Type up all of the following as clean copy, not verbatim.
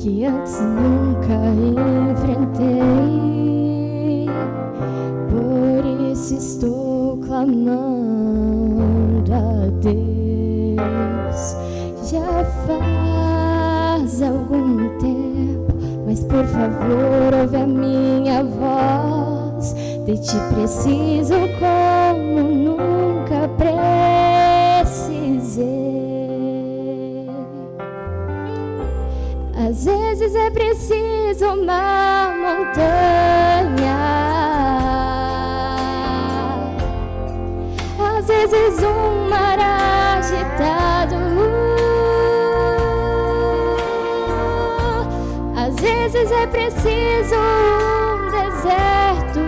que antes nunca enfrentei. Por isso estou clamando a Deus. Já faz algum tempo, mas por favor ouve a minha voz. De ti preciso como nunca precisei. Às vezes é preciso uma montanha, às vezes um mar agitado, às vezes é preciso um deserto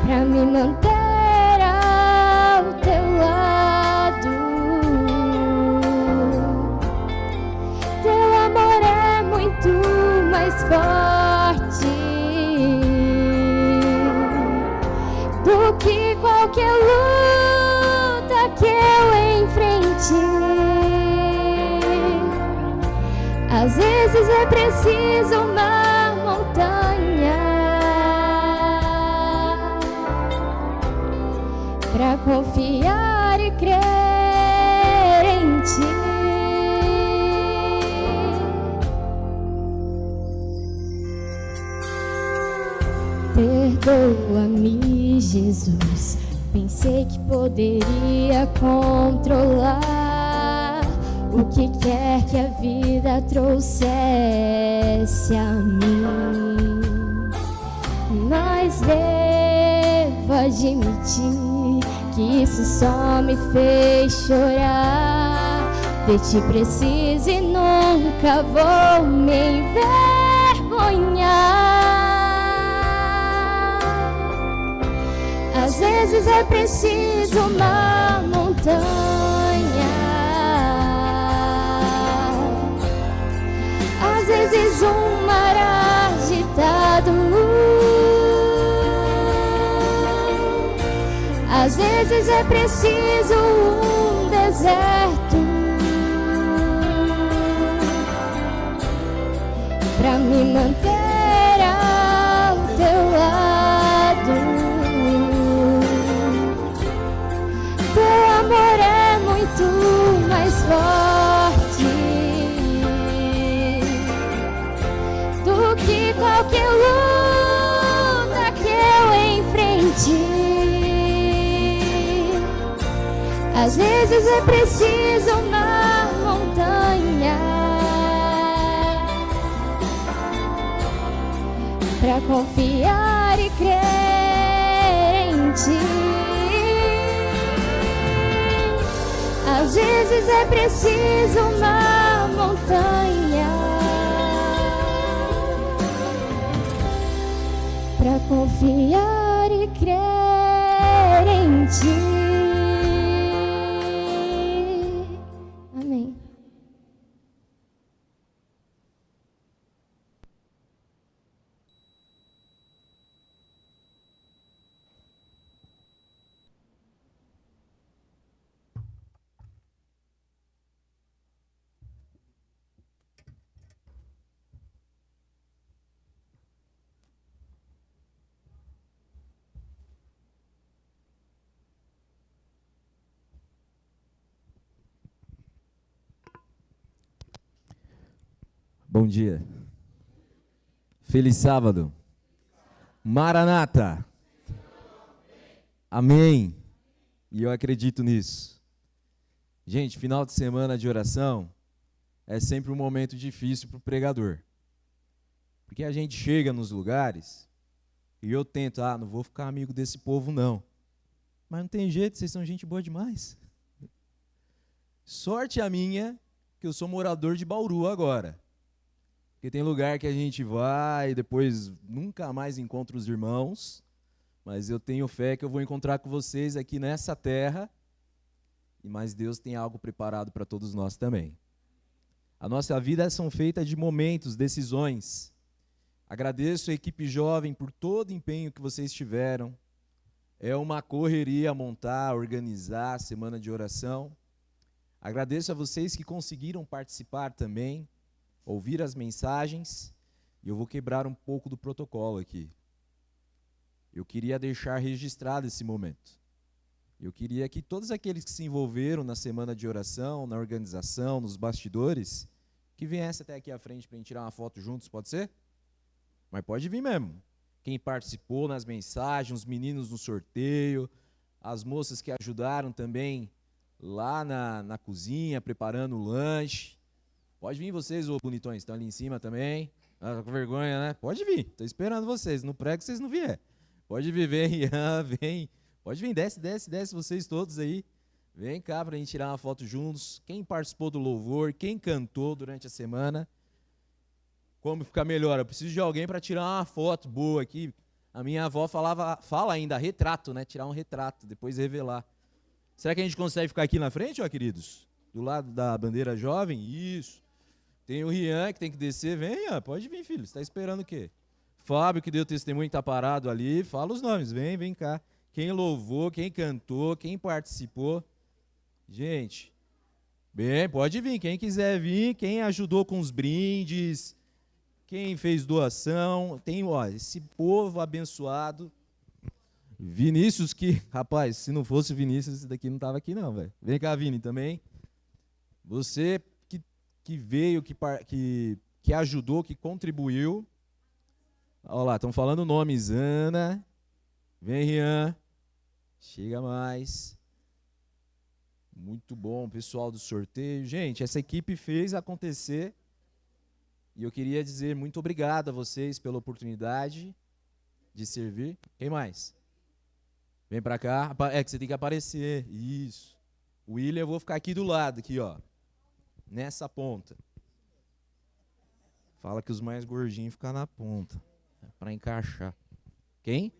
pra me manter ao teu lado. Teu amor é muito mais forte do que qualquer luta que eu enfrentei. Às vezes é preciso uma montanha pra confiar e crer em ti. Perdoa-me, Jesus. Pensei que poderia controlar o que quer que a vida trouxesse a mim, mas devo admitir que isso só me fez chorar. De ti preciso e nunca vou me envergonhar. Às vezes é preciso uma montanha, às vezes um mar agitado, às vezes é preciso um deserto pra me manter ao teu lado. Teu amor é muito mais forte do que qualquer luta que eu enfrentei. Às vezes é preciso uma montanha pra confiar e crer em ti. Às vezes é preciso uma montanha pra confiar e crer em ti. Amém. Bom dia. Feliz sábado. Maranata. Amém. E eu acredito nisso. Gente, final de semana de oração é sempre um momento difícil para o pregador. Porque a gente chega nos lugares e eu tento, não vou ficar amigo desse povo não. Mas não tem jeito, vocês são gente boa demais. Sorte a minha que eu sou morador de Bauru agora. Porque tem lugar que a gente vai e depois nunca mais encontra os irmãos, mas eu tenho fé que eu vou encontrar com vocês aqui nessa terra, mas Deus tem algo preparado para todos nós também. A nossa vida são feitas de momentos, decisões. Agradeço a equipe jovem por todo o empenho que vocês tiveram. É uma correria montar, organizar a semana de oração, Agradeço a vocês que conseguiram participar também, ouvir as mensagens, e eu vou quebrar um pouco do protocolo aqui. Eu queria deixar registrado esse momento. Eu queria que todos aqueles que se envolveram na semana de oração, na organização, nos bastidores, que viessem até aqui à frente para a gente tirar uma foto juntos, pode ser? Mas pode vir mesmo. Quem participou nas mensagens, os meninos no sorteio, as moças que ajudaram também lá na cozinha, preparando o lanche. Pode vir vocês, ô bonitões, estão ali em cima também. Ah, com vergonha, né? Pode vir, estou esperando vocês. No prego vocês não vierem. Pode vir, vem, vem. Pode vir, desce vocês todos aí. Vem cá para a gente tirar uma foto juntos. Quem participou do louvor, quem cantou durante a semana. Como ficar melhor? Eu preciso de alguém para tirar uma foto boa aqui. A minha avó fala ainda retrato, né? Tirar um retrato, depois revelar. Será que a gente consegue ficar aqui na frente, ó, queridos? Do lado da bandeira jovem? Isso. Tem o Rian que tem que descer. Venha, pode vir, filho. Você está esperando o quê? Fábio, que deu testemunho, que está parado ali. Fala os nomes. Vem cá. Quem louvou, quem cantou, quem participou. Gente, bem, pode vir. Quem quiser vir, quem ajudou com os brindes, quem fez doação. Tem, ó, esse povo abençoado. Vinícius que, rapaz, se não fosse Vinícius, esse daqui não estava aqui não, velho. Vem cá, Vini, também. Você que veio, que ajudou, que contribuiu. Olha lá, estão falando nomes. Ana. Vem, Rian. Chega mais. Muito bom, pessoal do sorteio. Gente, essa equipe fez acontecer. E eu queria dizer muito obrigado a vocês pela oportunidade de servir. Quem mais? Vem pra cá. É que você tem que aparecer. Isso. William, eu vou ficar aqui do lado, aqui, ó. Nessa ponta. Fala que os mais gordinhos ficam na ponta. Para encaixar. Quem?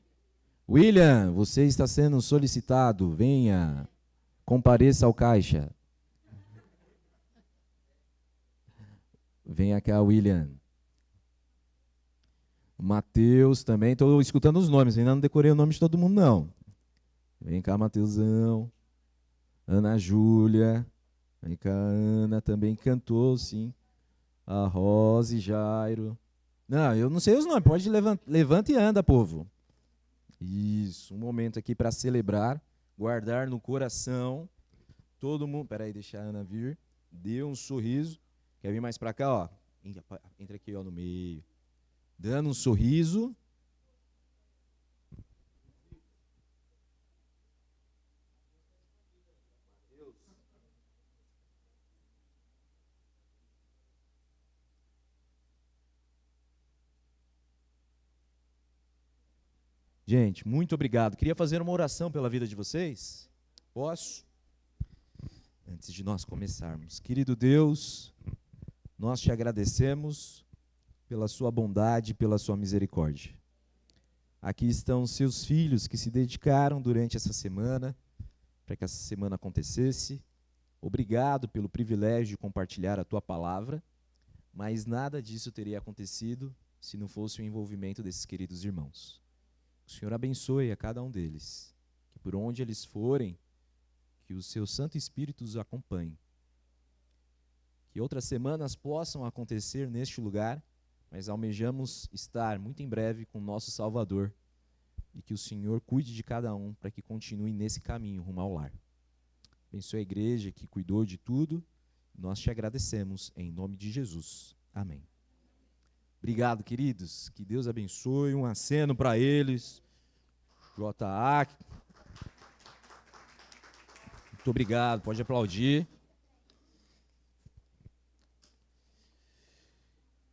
William, você está sendo solicitado. Venha. Compareça ao caixa. Venha cá, William. Matheus também. Estou escutando os nomes. Ainda não decorei o nome de todo mundo, não. Vem cá, Matheusão. Ana Júlia. Vem cá, Ana também cantou, sim. A Rose, Jairo. Não, eu não sei os nomes. Pode levanta e anda, povo. Isso, um momento aqui para celebrar, guardar no coração. Todo mundo. Peraí, deixa a Ana vir. Dê um sorriso. Quer vir mais para cá, ó? Entra aqui, ó, no meio. Dando um sorriso. Gente, muito obrigado. Queria fazer uma oração pela vida de vocês. Posso? Antes de nós começarmos. Querido Deus, nós te agradecemos pela sua bondade e pela sua misericórdia. Aqui estão seus filhos que se dedicaram durante essa semana, para que essa semana acontecesse. Obrigado pelo privilégio de compartilhar a tua palavra, mas nada disso teria acontecido se não fosse o envolvimento desses queridos irmãos. O Senhor abençoe a cada um deles, que por onde eles forem, que o seu Santo Espírito os acompanhe. Que outras semanas possam acontecer neste lugar, mas almejamos estar muito em breve com o nosso Salvador e que o Senhor cuide de cada um para que continue nesse caminho rumo ao lar. Abençoe a igreja que cuidou de tudo. Nós te agradecemos em nome de Jesus. Amém. Obrigado, queridos. Que Deus abençoe. Um aceno para eles. J.A. Muito obrigado. Pode aplaudir.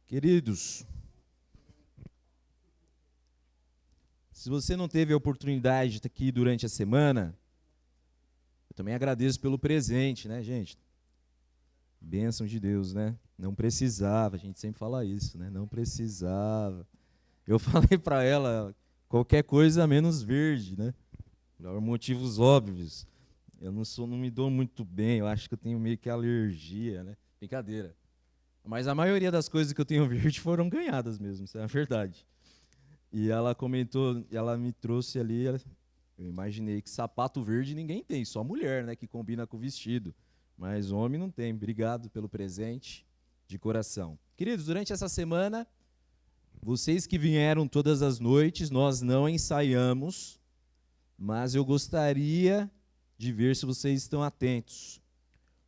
Queridos, se você não teve a oportunidade de estar aqui durante a semana, eu também agradeço pelo presente, né, gente? Bênção de Deus, né? Não precisava, a gente sempre fala isso, né? Não precisava. Eu falei para ela, qualquer coisa menos verde, né? Por motivos óbvios. Eu não me dou muito bem, eu acho que eu tenho meio que alergia, né? Brincadeira. Mas a maioria das coisas que eu tenho verde foram ganhadas mesmo, isso é a verdade. E ela comentou, ela me trouxe ali, eu imaginei que sapato verde ninguém tem, só mulher, né, que combina com o vestido. mas homem não tem. Obrigado pelo presente de coração. Queridos, durante essa semana, vocês que vieram todas as noites, nós não ensaiamos, mas eu gostaria de ver se vocês estão atentos.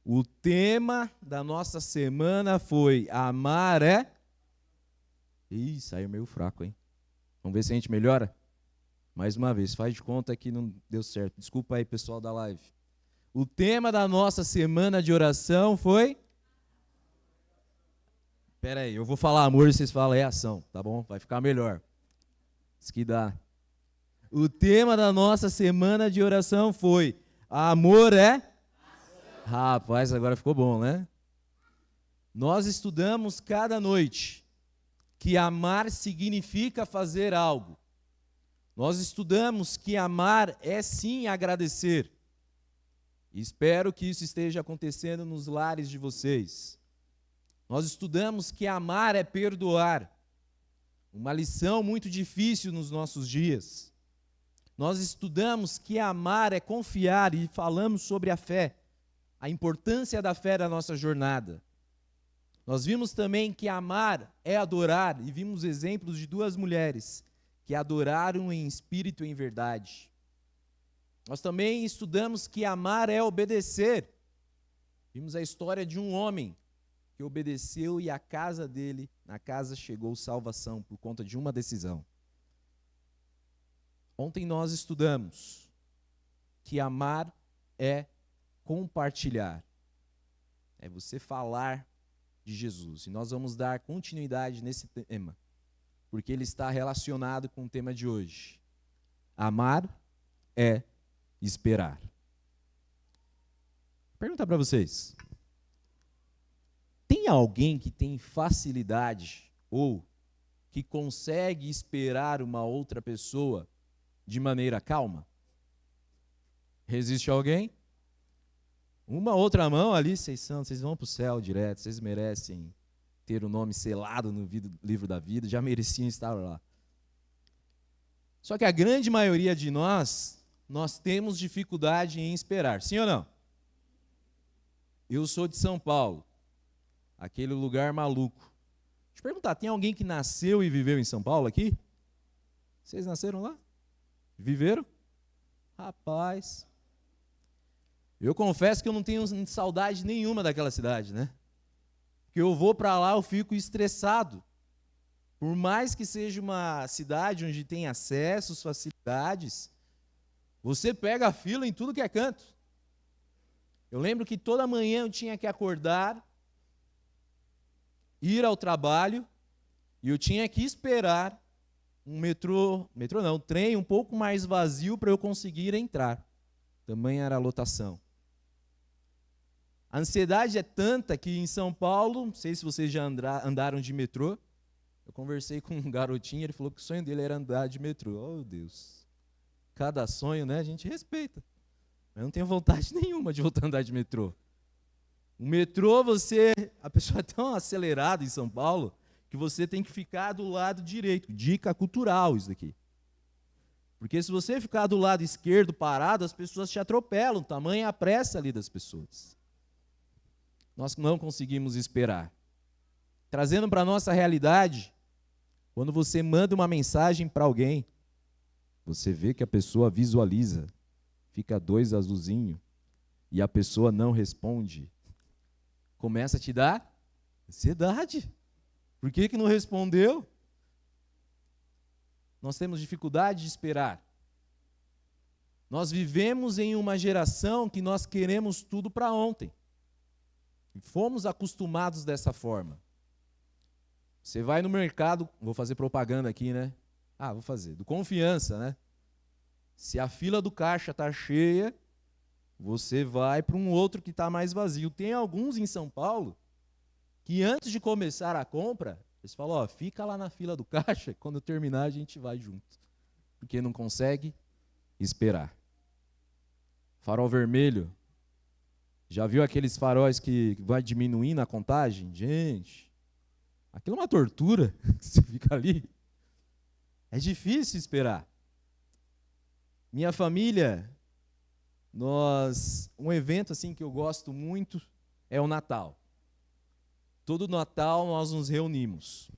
O tema da nossa semana foi amar é... Ih, saiu meio fraco, hein? Vamos ver se a gente melhora? Mais uma vez, faz de conta que não deu certo. Desculpa aí, pessoal da live. O tema da nossa semana de oração foi... Espera aí, eu vou falar amor e vocês falam é ação, tá bom? Vai ficar melhor. Isso que dá. O tema da nossa semana de oração foi amor é... Rapaz, agora ficou bom, né? Nós estudamos cada noite que amar significa fazer algo. Nós estudamos que amar é sim agradecer. Espero que isso esteja acontecendo nos lares de vocês. Nós estudamos que amar é perdoar. Uma lição muito difícil nos nossos dias. Nós estudamos que amar é confiar e falamos sobre a fé. A importância da fé na nossa jornada. Nós vimos também que amar é adorar, e vimos exemplos de duas mulheres que adoraram em espírito e em verdade. Nós também estudamos que amar é obedecer. Vimos a história de um homem que obedeceu e na casa chegou salvação por conta de uma decisão. Ontem nós estudamos que amar é compartilhar, é você falar de Jesus. E nós vamos dar continuidade nesse tema, porque ele está relacionado com o tema de hoje. Amar é esperar. Vou perguntar para vocês, tem alguém que tem facilidade ou que consegue esperar uma outra pessoa de maneira calma? Existe alguém? Uma outra mão ali, vocês vão para o céu direto, vocês merecem ter o nome selado no livro da vida, já mereciam estar lá. Só que a grande maioria de nós temos dificuldade em esperar, sim ou não? Eu sou de São Paulo, aquele lugar maluco. Deixa eu perguntar, tem alguém que nasceu e viveu em São Paulo aqui? Vocês nasceram lá? Viveram? Rapaz... Eu confesso que eu não tenho saudade nenhuma daquela cidade, né? Porque eu vou para lá, eu fico estressado. Por mais que seja uma cidade onde tem acessos, facilidades, você pega a fila em tudo que é canto. Eu lembro que toda manhã eu tinha que acordar, ir ao trabalho, e eu tinha que esperar um trem um pouco mais vazio para eu conseguir entrar. Tamanha era a lotação. A ansiedade é tanta que em São Paulo, não sei se vocês já andaram de metrô, eu conversei com um garotinho, ele falou que o sonho dele era andar de metrô. Oh, Deus. Cada sonho, né, a gente respeita. Mas eu não tenho vontade nenhuma de voltar a andar de metrô. O metrô, a pessoa é tão acelerada em São Paulo, que você tem que ficar do lado direito. Dica cultural isso daqui. Porque se você ficar do lado esquerdo parado, as pessoas te atropelam, tamanha a pressa ali das pessoas. Nós não conseguimos esperar. Trazendo para a nossa realidade, quando você manda uma mensagem para alguém, você vê que a pessoa visualiza, fica 2 azulzinho, e a pessoa não responde, começa a te dar ansiedade. Por que não respondeu? Nós temos dificuldade de esperar. Nós vivemos em uma geração que nós queremos tudo para ontem. E fomos acostumados dessa forma. Você vai no mercado, vou fazer propaganda aqui, né? Vou fazer, do Confiança, né? Se a fila do caixa está cheia, você vai para um outro que está mais vazio. Tem alguns em São Paulo que antes de começar a compra, eles falam, fica lá na fila do caixa, quando eu terminar a gente vai junto. Porque não consegue esperar. Farol vermelho. Já viu aqueles faróis que vai diminuindo a contagem? Gente, aquilo é uma tortura. Você fica ali. É difícil esperar. Minha família um evento assim que eu gosto muito é o Natal. Todo Natal nós nos reunimos.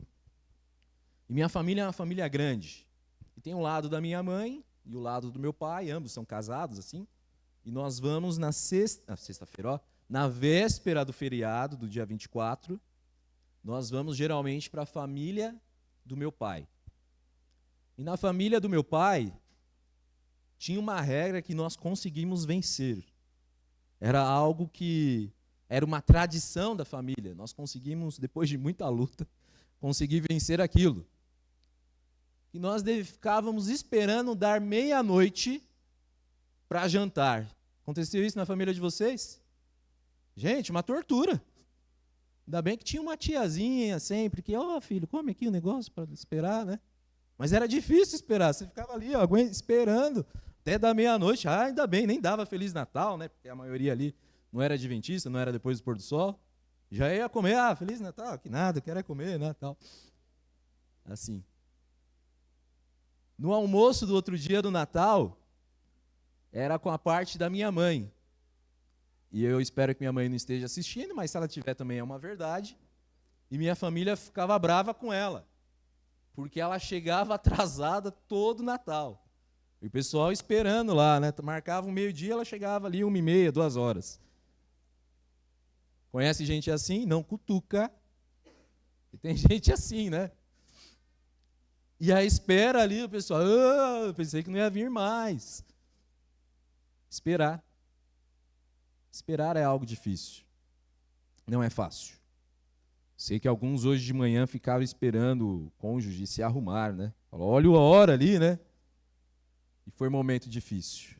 E minha família é uma família grande. E tem o lado da minha mãe e o lado do meu pai, ambos são casados assim. E nós vamos na sexta-feira, ó, na véspera do feriado, do dia 24, nós vamos geralmente para a família do meu pai. E na família do meu pai, tinha uma regra que nós conseguimos vencer. Era algo que era uma tradição da família. Nós conseguimos, depois de muita luta, conseguir vencer aquilo. E nós ficávamos esperando dar meia-noite para jantar. Aconteceu isso na família de vocês? Gente, uma tortura. Ainda bem que tinha uma tiazinha sempre que, filho, come aqui o negócio para esperar, né? Mas era difícil esperar. Você ficava ali, esperando até da meia-noite. Ainda bem, nem dava Feliz Natal, né? Porque a maioria ali não era adventista, não era depois do pôr do sol. Já ia comer, Feliz Natal, que nada, eu quero é comer, né, tal. Assim. No almoço do outro dia do Natal, era com a parte da minha mãe. E eu espero que minha mãe não esteja assistindo, mas se ela tiver também é uma verdade. E minha família ficava brava com ela, porque ela chegava atrasada todo Natal. E o pessoal esperando lá, né? Marcava um meio-dia, ela chegava ali 1h30, 2h. Conhece gente assim? Não cutuca. E tem gente assim, né? E a espera ali, o pessoal, eu pensei que não ia vir mais. Esperar. Esperar é algo difícil. Não é fácil. Sei que alguns hoje de manhã ficaram esperando o cônjuge se arrumar, né? Falou, olha a hora ali, né? E foi um momento difícil.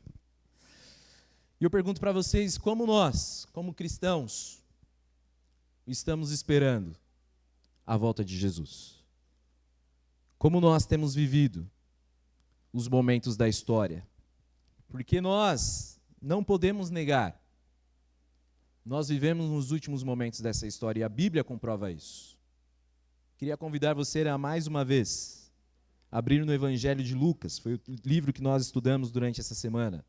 E eu pergunto para vocês, como nós, como cristãos, estamos esperando a volta de Jesus? Como nós temos vivido os momentos da história? Porque nós não podemos negar. Nós vivemos nos últimos momentos dessa história e a Bíblia comprova isso. Queria convidar você a mais uma vez abrir no Evangelho de Lucas, foi o livro que nós estudamos durante essa semana.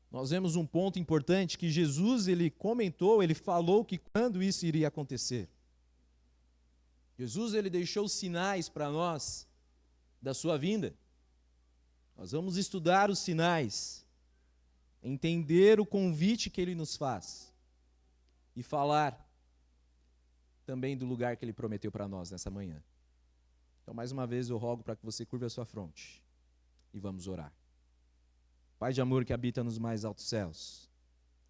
Nós vemos um ponto importante que Jesus, ele comentou, ele falou que quando isso iria acontecer. Jesus, ele deixou sinais para nós da sua vinda. Nós vamos estudar os sinais, entender o convite que ele nos faz e falar também do lugar que ele prometeu para nós nessa manhã. Então, mais uma vez, eu rogo para que você curve a sua fronte e vamos orar. Pai de amor que habita nos mais altos céus,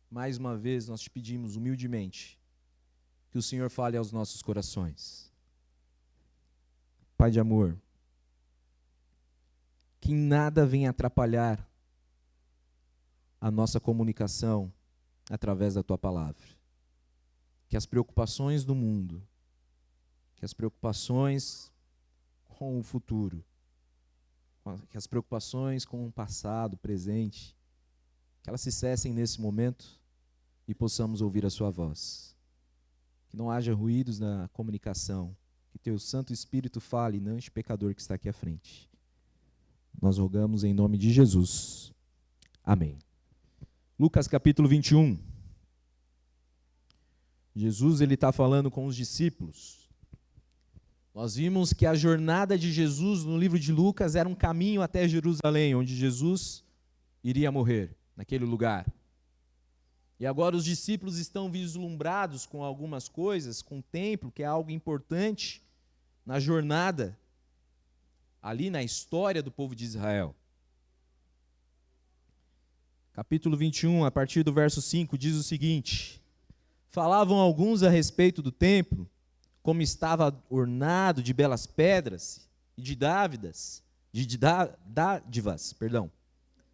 mais uma vez nós te pedimos humildemente que o Senhor fale aos nossos corações. Pai de amor, que nada venha atrapalhar a nossa comunicação através da Tua palavra. Que as preocupações do mundo, que as preocupações com o futuro, que as preocupações com o passado, presente, que elas se cessem nesse momento e possamos ouvir a Sua voz. Que não haja ruídos na comunicação, que Teu Santo Espírito fale, não este pecador que está aqui à frente. Nós rogamos em nome de Jesus. Amém. Lucas capítulo 21. Jesus ele está falando com os discípulos. Nós vimos que a jornada de Jesus no livro de Lucas era um caminho até Jerusalém, onde Jesus iria morrer, naquele lugar. E agora os discípulos estão vislumbrados com algumas coisas, com o templo, que é algo importante na jornada, ali na história do povo de Israel. Capítulo 21, a partir do verso 5, diz o seguinte: falavam alguns a respeito do templo, como estava ornado de belas pedras e de dádivas.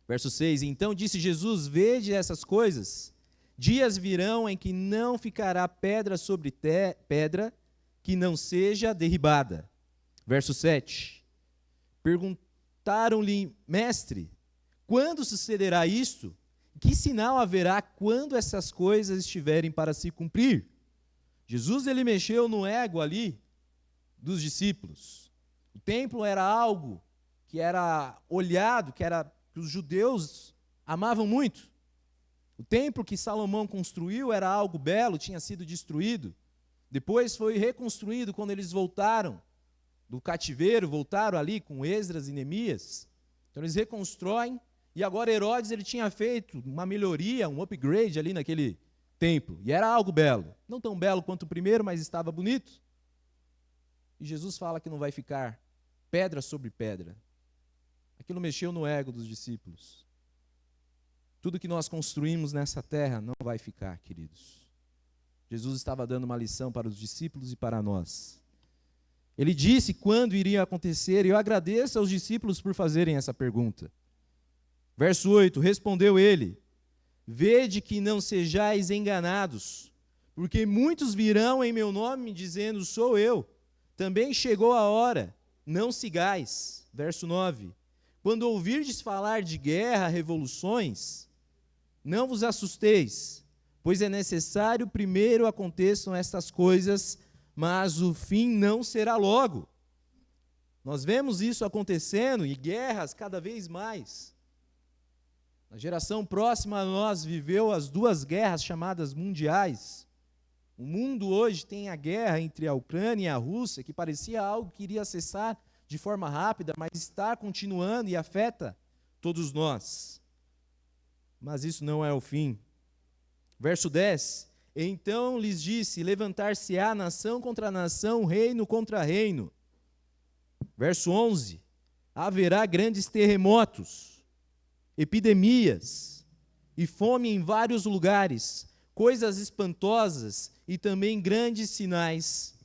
Verso 6, então disse Jesus, vede essas coisas, dias virão em que não ficará pedra sobre pedra que não seja derribada. Verso 7, perguntaram-lhe, mestre, quando sucederá isto? Que sinal haverá quando essas coisas estiverem para se cumprir? Jesus ele mexeu no ego ali dos discípulos. O templo era algo que era olhado, que os judeus amavam muito. O templo que Salomão construiu era algo belo, tinha sido destruído. Depois foi reconstruído quando eles voltaram do cativeiro, voltaram ali com Esdras e Neemias. Então eles reconstroem, e agora Herodes ele tinha feito uma melhoria, um upgrade ali naquele templo. E era algo belo. Não tão belo quanto o primeiro, mas estava bonito. E Jesus fala que não vai ficar pedra sobre pedra. Aquilo mexeu no ego dos discípulos. Tudo que nós construímos nessa terra não vai ficar, queridos. Jesus estava dando uma lição para os discípulos e para nós. Ele disse quando iria acontecer, e eu agradeço aos discípulos por fazerem essa pergunta. Verso 8, respondeu ele: vede que não sejais enganados, porque muitos virão em meu nome dizendo, sou eu. Também chegou a hora, não sigais. Verso 9, quando ouvirdes falar de guerra, revoluções, não vos assusteis, pois é necessário primeiro aconteçam estas coisas, mas o fim não será logo. Nós vemos isso acontecendo e guerras cada vez mais. A geração próxima a nós viveu as 2 guerras chamadas mundiais. O mundo hoje tem a guerra entre a Ucrânia e a Rússia, que parecia algo que iria cessar de forma rápida, mas está continuando e afeta todos nós. Mas isso não é o fim. Verso 10, então lhes disse, levantar-se-á nação contra nação, reino contra reino. Verso 11, haverá grandes terremotos, epidemias e fome em vários lugares, coisas espantosas e também grandes sinais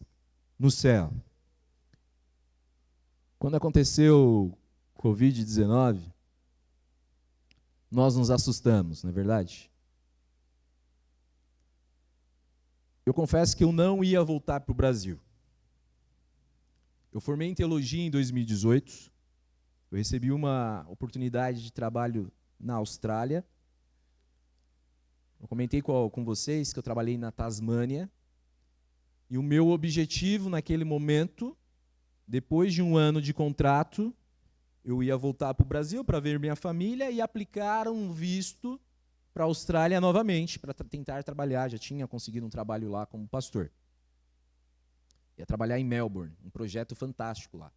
no céu. Quando aconteceu o Covid-19, nós nos assustamos, não é verdade? Eu confesso que eu não ia voltar para o Brasil. Eu formei em teologia em 2018. Eu recebi uma oportunidade de trabalho na Austrália. Eu comentei com vocês que eu trabalhei na Tasmânia. E o meu objetivo naquele momento, depois de um ano de contrato, eu ia voltar para o Brasil para ver minha família e aplicar um visto para a Austrália novamente, para tentar trabalhar. Já tinha conseguido um trabalho lá como pastor. Ia trabalhar em Melbourne, um projeto fantástico lá.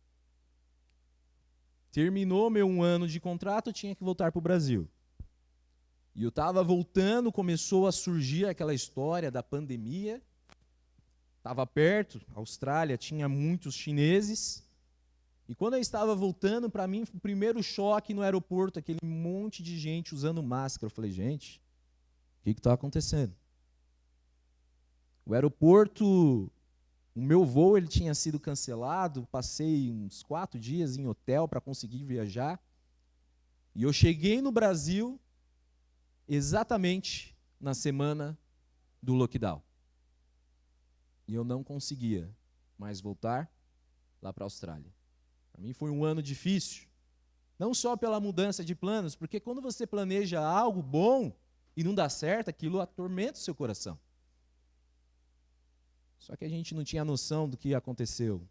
Terminou meu 1 ano de contrato, eu tinha que voltar para o Brasil. E eu estava voltando, começou a surgir aquela história da pandemia. Estava perto, a Austrália tinha muitos chineses. E quando eu estava voltando, para mim, o primeiro choque no aeroporto, aquele monte de gente usando máscara. Eu falei, gente, o que está acontecendo? O aeroporto, o meu voo ele tinha sido cancelado, passei uns 4 dias em hotel para conseguir viajar. E eu cheguei no Brasil exatamente na semana do lockdown. E eu não conseguia mais voltar lá para a Austrália. Para mim foi um ano difícil, não só pela mudança de planos, porque quando você planeja algo bom e não dá certo, aquilo atormenta o seu coração. Só que a gente não tinha noção do que aconteceu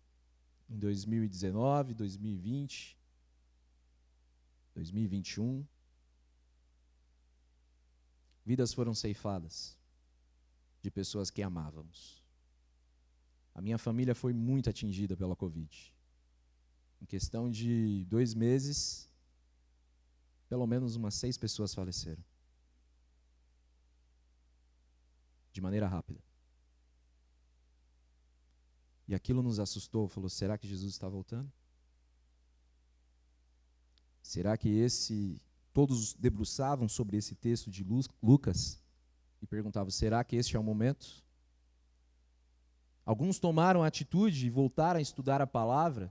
em 2019, 2020, 2021. Vidas foram ceifadas de pessoas que amávamos. A minha família foi muito atingida pela Covid. Em questão de 2 meses, pelo menos umas 6 pessoas faleceram. De maneira rápida. E aquilo nos assustou, falou, será que Jesus está voltando? Será que todos debruçavam sobre esse texto de Lucas e perguntavam, será que este é o momento? Alguns tomaram a atitude e voltaram a estudar a palavra,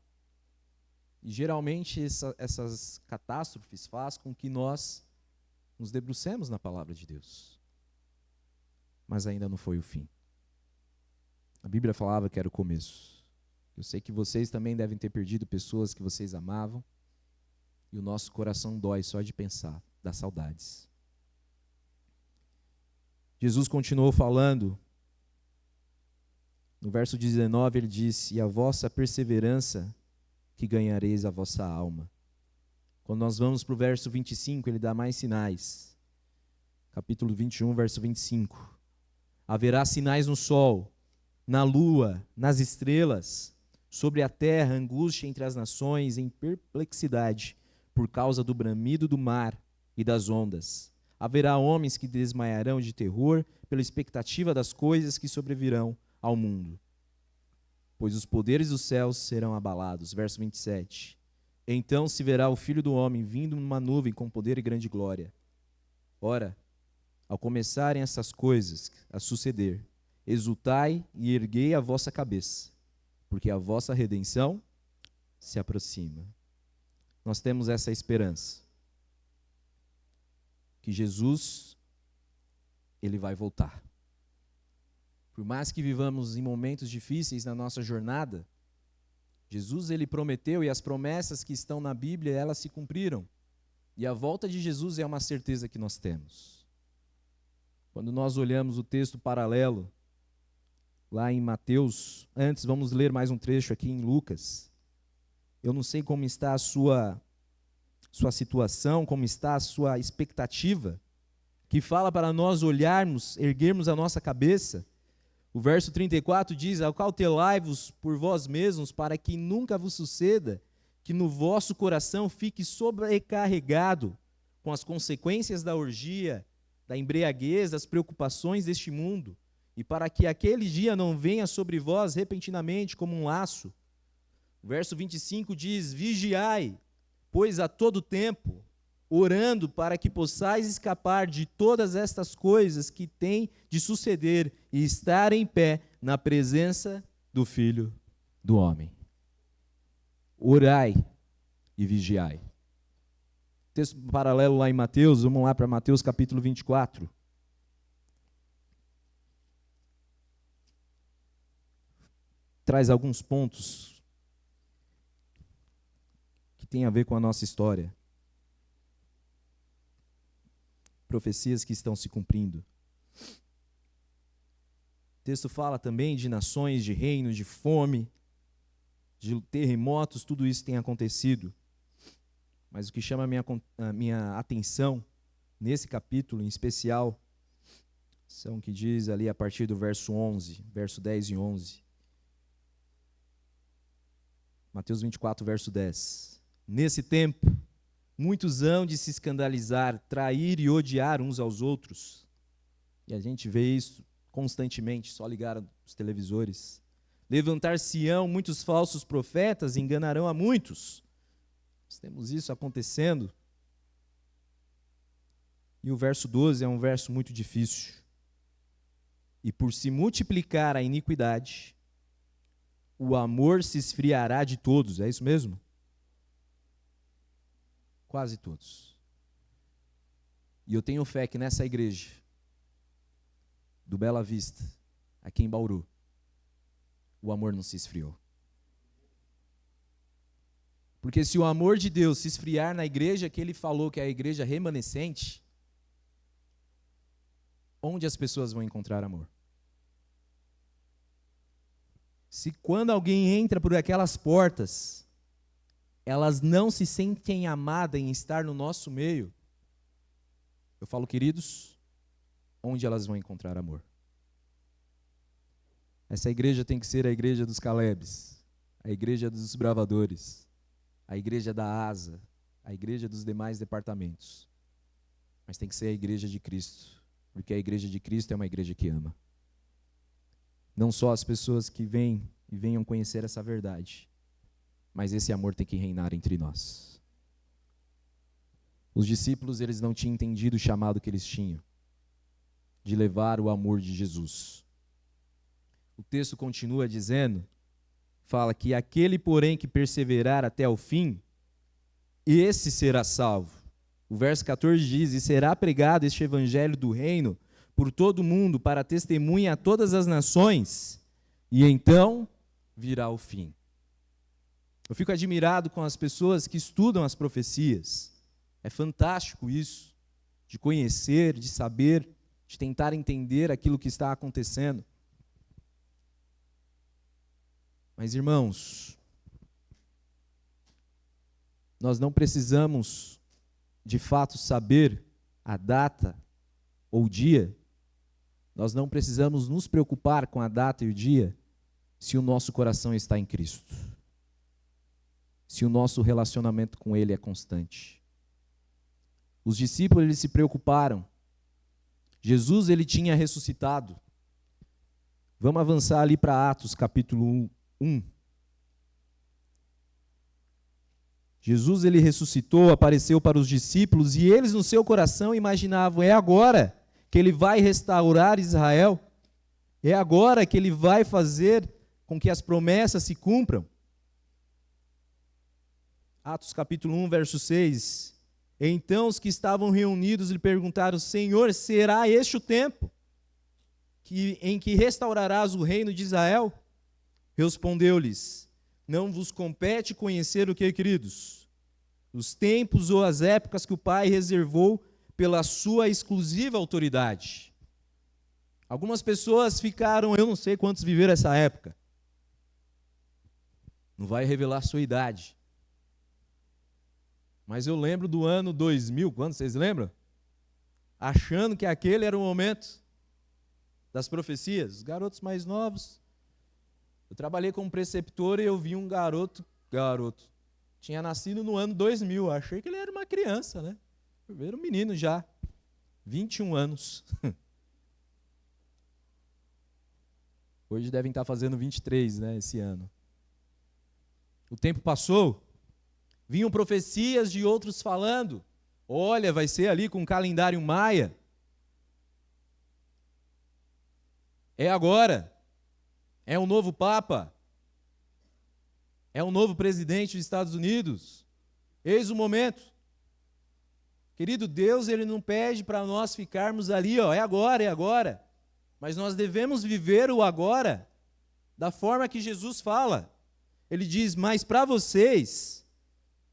e geralmente essas catástrofes fazem com que nós nos debrucemos na palavra de Deus. Mas ainda não foi o fim. A Bíblia falava que era o começo. Eu sei que vocês também devem ter perdido pessoas que vocês amavam, e o nosso coração dói só de pensar, dá saudades. Jesus continuou falando. No verso 19 ele disse, e a vossa perseverança que ganhareis a vossa alma. Quando nós vamos para o verso 25, ele dá mais sinais. Capítulo 21, verso 25. Haverá sinais no sol, na lua, nas estrelas, sobre a terra, angústia entre as nações, em perplexidade, por causa do bramido do mar e das ondas. Haverá homens que desmaiarão de terror pela expectativa das coisas que sobrevirão ao mundo, pois os poderes dos céus serão abalados. Verso 27. Então se verá o Filho do Homem vindo numa nuvem com poder e grande glória. Ora, ao começarem essas coisas a suceder, exultai e erguei a vossa cabeça, porque a vossa redenção se aproxima. Nós temos essa esperança, que Jesus, ele vai voltar. Por mais que vivamos em momentos difíceis na nossa jornada, Jesus, ele prometeu, e as promessas que estão na Bíblia, elas se cumpriram. E a volta de Jesus é uma certeza que nós temos. Quando nós olhamos o texto paralelo, lá em Mateus, antes vamos ler mais um trecho aqui em Lucas. Eu não sei como está a sua situação, como está a sua expectativa, que fala para nós olharmos, erguermos a nossa cabeça. O verso 34 diz: acautelai-vos por vós mesmos, para que nunca vos suceda que no vosso coração fique sobrecarregado com as consequências da orgia, da embriaguez, das preocupações deste mundo, e para que aquele dia não venha sobre vós repentinamente como um laço. O verso 25 diz: vigiai, pois a todo tempo, orando para que possais escapar de todas estas coisas que têm de suceder e estar em pé na presença do Filho do Homem. Orai e vigiai. Texto paralelo lá em Mateus, vamos lá para Mateus capítulo 24. Traz alguns pontos que tem a ver com a nossa história. Profecias que estão se cumprindo. O texto fala também de nações, de reinos, de fome, de terremotos, tudo isso tem acontecido. Mas o que chama a minha atenção, nesse capítulo em especial, são o que diz ali a partir do verso 11, verso 10 e 11. Mateus 24, verso 10. Nesse tempo, muitos hão de se escandalizar, trair e odiar uns aos outros. E a gente vê isso constantemente, só ligar os televisores. Levantar-se-ão muitos falsos profetas e enganarão a muitos. Nós temos isso acontecendo. E o verso 12 é um verso muito difícil. E por se multiplicar a iniquidade, o amor se esfriará de todos. É isso mesmo? Quase todos. E eu tenho fé que nessa igreja, do Bela Vista, aqui em Bauru, o amor não se esfriou. Porque se o amor de Deus se esfriar na igreja que ele falou que é a igreja remanescente, onde as pessoas vão encontrar amor? Se quando alguém entra por aquelas portas, elas não se sentem amadas em estar no nosso meio, eu falo, queridos, onde elas vão encontrar amor? Essa igreja tem que ser a igreja dos Calebes, a igreja dos bravadores, a igreja da asa, a igreja dos demais departamentos. Mas tem que ser a igreja de Cristo, porque a igreja de Cristo é uma igreja que ama. Não só as pessoas que vêm e venham conhecer essa verdade, mas esse amor tem que reinar entre nós. Os discípulos, eles não tinham entendido o chamado que eles tinham, de levar o amor de Jesus. O texto continua dizendo, fala que aquele, porém, que perseverar até o fim, esse será salvo. O verso 14 diz: e será pregado este evangelho do reino por todo o mundo, para testemunha a todas as nações, e então virá o fim. Eu fico admirado com as pessoas que estudam as profecias. É fantástico isso, de conhecer, de saber, de tentar entender aquilo que está acontecendo. Mas, irmãos, nós não precisamos, de fato, saber a data ou o dia, nós não precisamos nos preocupar com a data e o dia, se o nosso coração está em Cristo, se o nosso relacionamento com Ele é constante. Os discípulos, eles se preocuparam. Jesus, ele tinha ressuscitado. Vamos avançar ali para Atos, capítulo 1. Jesus, ele ressuscitou, apareceu para os discípulos, e eles no seu coração imaginavam, é agora que ele vai restaurar Israel? É agora que ele vai fazer com que as promessas se cumpram? Atos capítulo 1, verso 6. Então os que estavam reunidos lhe perguntaram, Senhor, será este o tempo em que restaurarás o reino de Israel? Respondeu-lhes, não vos compete conhecer o que, queridos? Os tempos ou as épocas que o Pai reservou pela sua exclusiva autoridade. Algumas pessoas ficaram, eu não sei quantos viveram essa época. Não vai revelar a sua idade. Mas eu lembro do ano 2000, quando vocês lembram? Achando que aquele era o momento das profecias. Os garotos mais novos. Eu trabalhei como preceptor e eu vi um garoto, tinha nascido no ano 2000, achei que ele era uma criança, né? Era um menino já, 21 anos. Hoje devem estar fazendo 23, né, esse ano. O tempo passou, vinham profecias de outros falando, olha, vai ser ali com o calendário maia. É agora. É um novo Papa, é um novo presidente dos Estados Unidos, eis o momento. Querido, Deus, ele não pede para nós ficarmos ali, é agora, mas nós devemos viver o agora, da forma que Jesus fala. Ele diz, mas para vocês,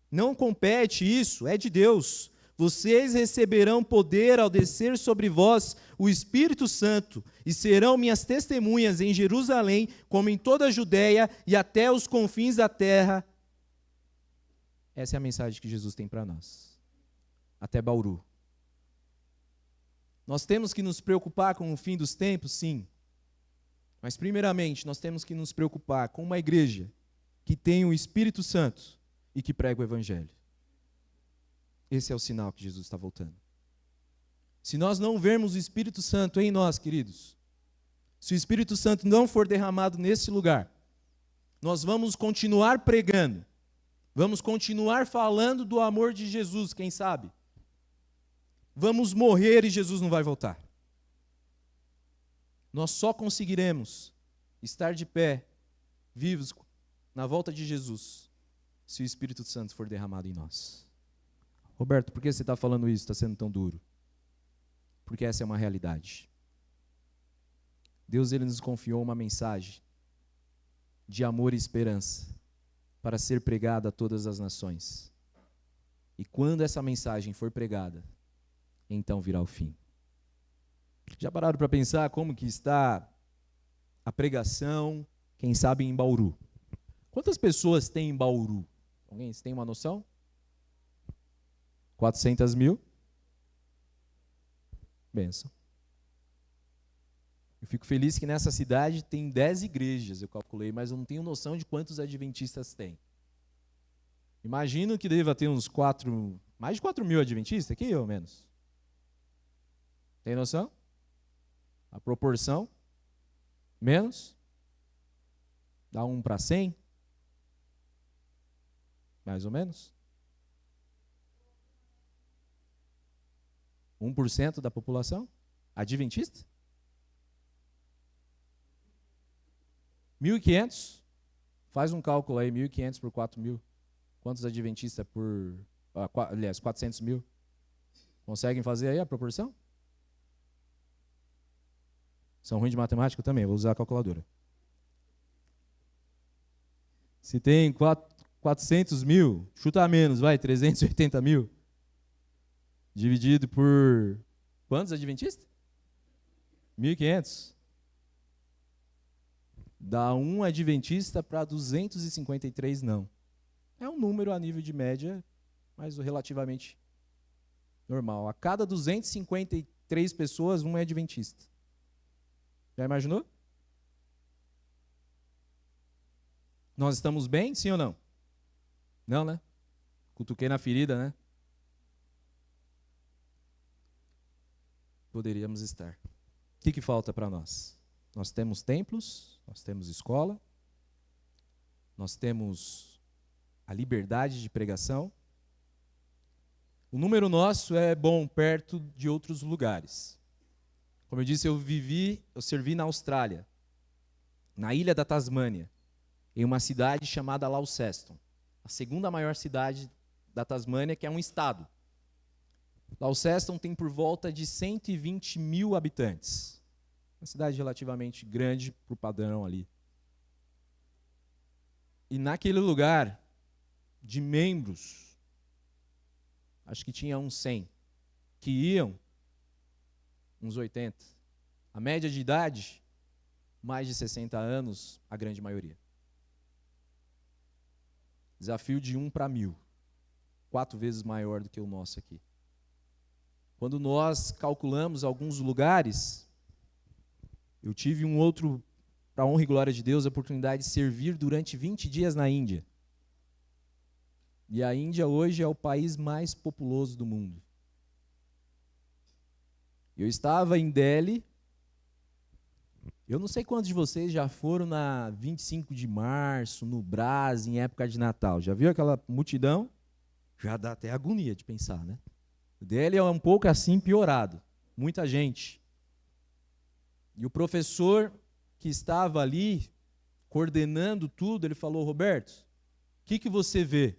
não compete isso, é de Deus. Vocês receberão poder ao descer sobre vós o Espírito Santo e serão minhas testemunhas em Jerusalém, como em toda a Judéia e até os confins da terra. Essa é a mensagem que Jesus tem para nós. Até Bauru. Nós temos que nos preocupar com o fim dos tempos, sim. Mas primeiramente, nós temos que nos preocupar com uma igreja que tem o Espírito Santo e que prega o Evangelho. Esse é o sinal que Jesus está voltando. Se nós não vermos o Espírito Santo em nós, queridos, se o Espírito Santo não for derramado nesse lugar, nós vamos continuar pregando, vamos continuar falando do amor de Jesus, quem sabe? Vamos morrer e Jesus não vai voltar. Nós só conseguiremos estar de pé, vivos, na volta de Jesus, se o Espírito Santo for derramado em nós. Roberto, por que você está falando isso? Está sendo tão duro? Porque essa é uma realidade. Deus, ele nos confiou uma mensagem de amor e esperança para ser pregada a todas as nações. E quando essa mensagem for pregada, então virá o fim. Já pararam para pensar como que está a pregação, quem sabe em Bauru? Quantas pessoas tem em Bauru? Alguém tem uma noção? 400 mil? Bênção. Eu fico feliz que nessa cidade tem 10 igrejas, eu calculei, mas eu não tenho noção de quantos adventistas tem. Imagino que deva ter mais de 4 mil adventistas aqui, ou menos. Tem noção? A proporção? Menos? Dá 1 para 100? Mais ou menos? 1% da população adventista? 1.500? Faz um cálculo aí, 1.500 por 4.000. Quantos adventistas por... aliás, 400 mil. Conseguem fazer aí a proporção? São ruins de matemática também, vou usar a calculadora. Se tem 400 mil, chuta menos, vai, 380 mil. Dividido por quantos adventistas? 1.500. Dá um adventista para 253 não. É um número a nível de média mas relativamente normal. A cada 253 pessoas, um é adventista. Já imaginou? Nós estamos bem, sim ou não? Não, né? Cutuquei na ferida, né? Poderíamos estar. O que falta para nós? Nós temos templos, nós temos escola, nós temos a liberdade de pregação. O número nosso é bom perto de outros lugares. Como eu disse, eu servi na Austrália, na ilha da Tasmânia, em uma cidade chamada Launceston, a segunda maior cidade da Tasmânia, que é um estado. Launceston tem por volta de 120 mil habitantes. Uma cidade relativamente grande para o padrão ali. E naquele lugar, de membros, acho que tinha uns 100, que iam, uns 80. A média de idade, mais de 60 anos, a grande maioria. Desafio de 1 para 1000. 4 vezes maior do que o nosso aqui. Quando nós calculamos alguns lugares, eu tive um outro, para a honra e glória de Deus, a oportunidade de servir durante 20 dias na Índia. E a Índia hoje é o país mais populoso do mundo. Eu estava em Delhi. Eu não sei quantos de vocês já foram na 25 de março, no Brás, em época de Natal. Já viu aquela multidão? Já dá até agonia de pensar, né? O Delhi é um pouco assim piorado. Muita gente. E o professor que estava ali, coordenando tudo, ele falou: Roberto, o que você vê?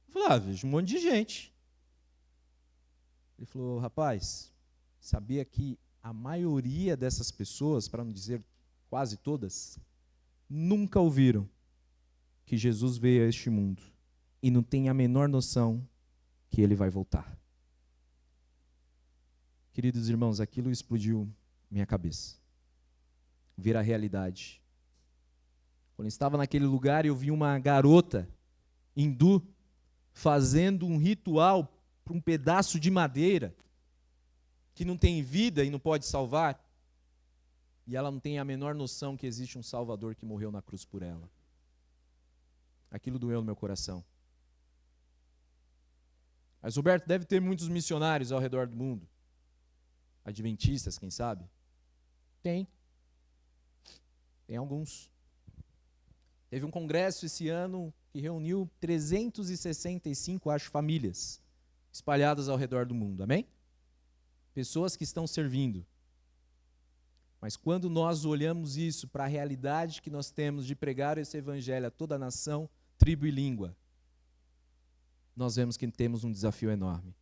Eu falei: vejo um monte de gente. Ele falou: rapaz, sabia que a maioria dessas pessoas, para não dizer quase todas, nunca ouviram que Jesus veio a este mundo e não tem a menor noção que ele vai voltar. Queridos irmãos, aquilo explodiu minha cabeça. Ver a realidade. Quando eu estava naquele lugar, eu vi uma garota hindu fazendo um ritual para um pedaço de madeira que não tem vida e não pode salvar. E ela não tem a menor noção que existe um Salvador que morreu na cruz por ela. Aquilo doeu no meu coração. Mas, Roberto, deve ter muitos missionários ao redor do mundo. Adventistas, quem sabe? Tem. Tem alguns. Teve um congresso esse ano que reuniu 365, acho, famílias espalhadas ao redor do mundo. Amém? Pessoas que estão servindo. Mas quando nós olhamos isso para a realidade que nós temos de pregar esse evangelho a toda a nação, tribo e língua, nós vemos que temos um desafio enorme.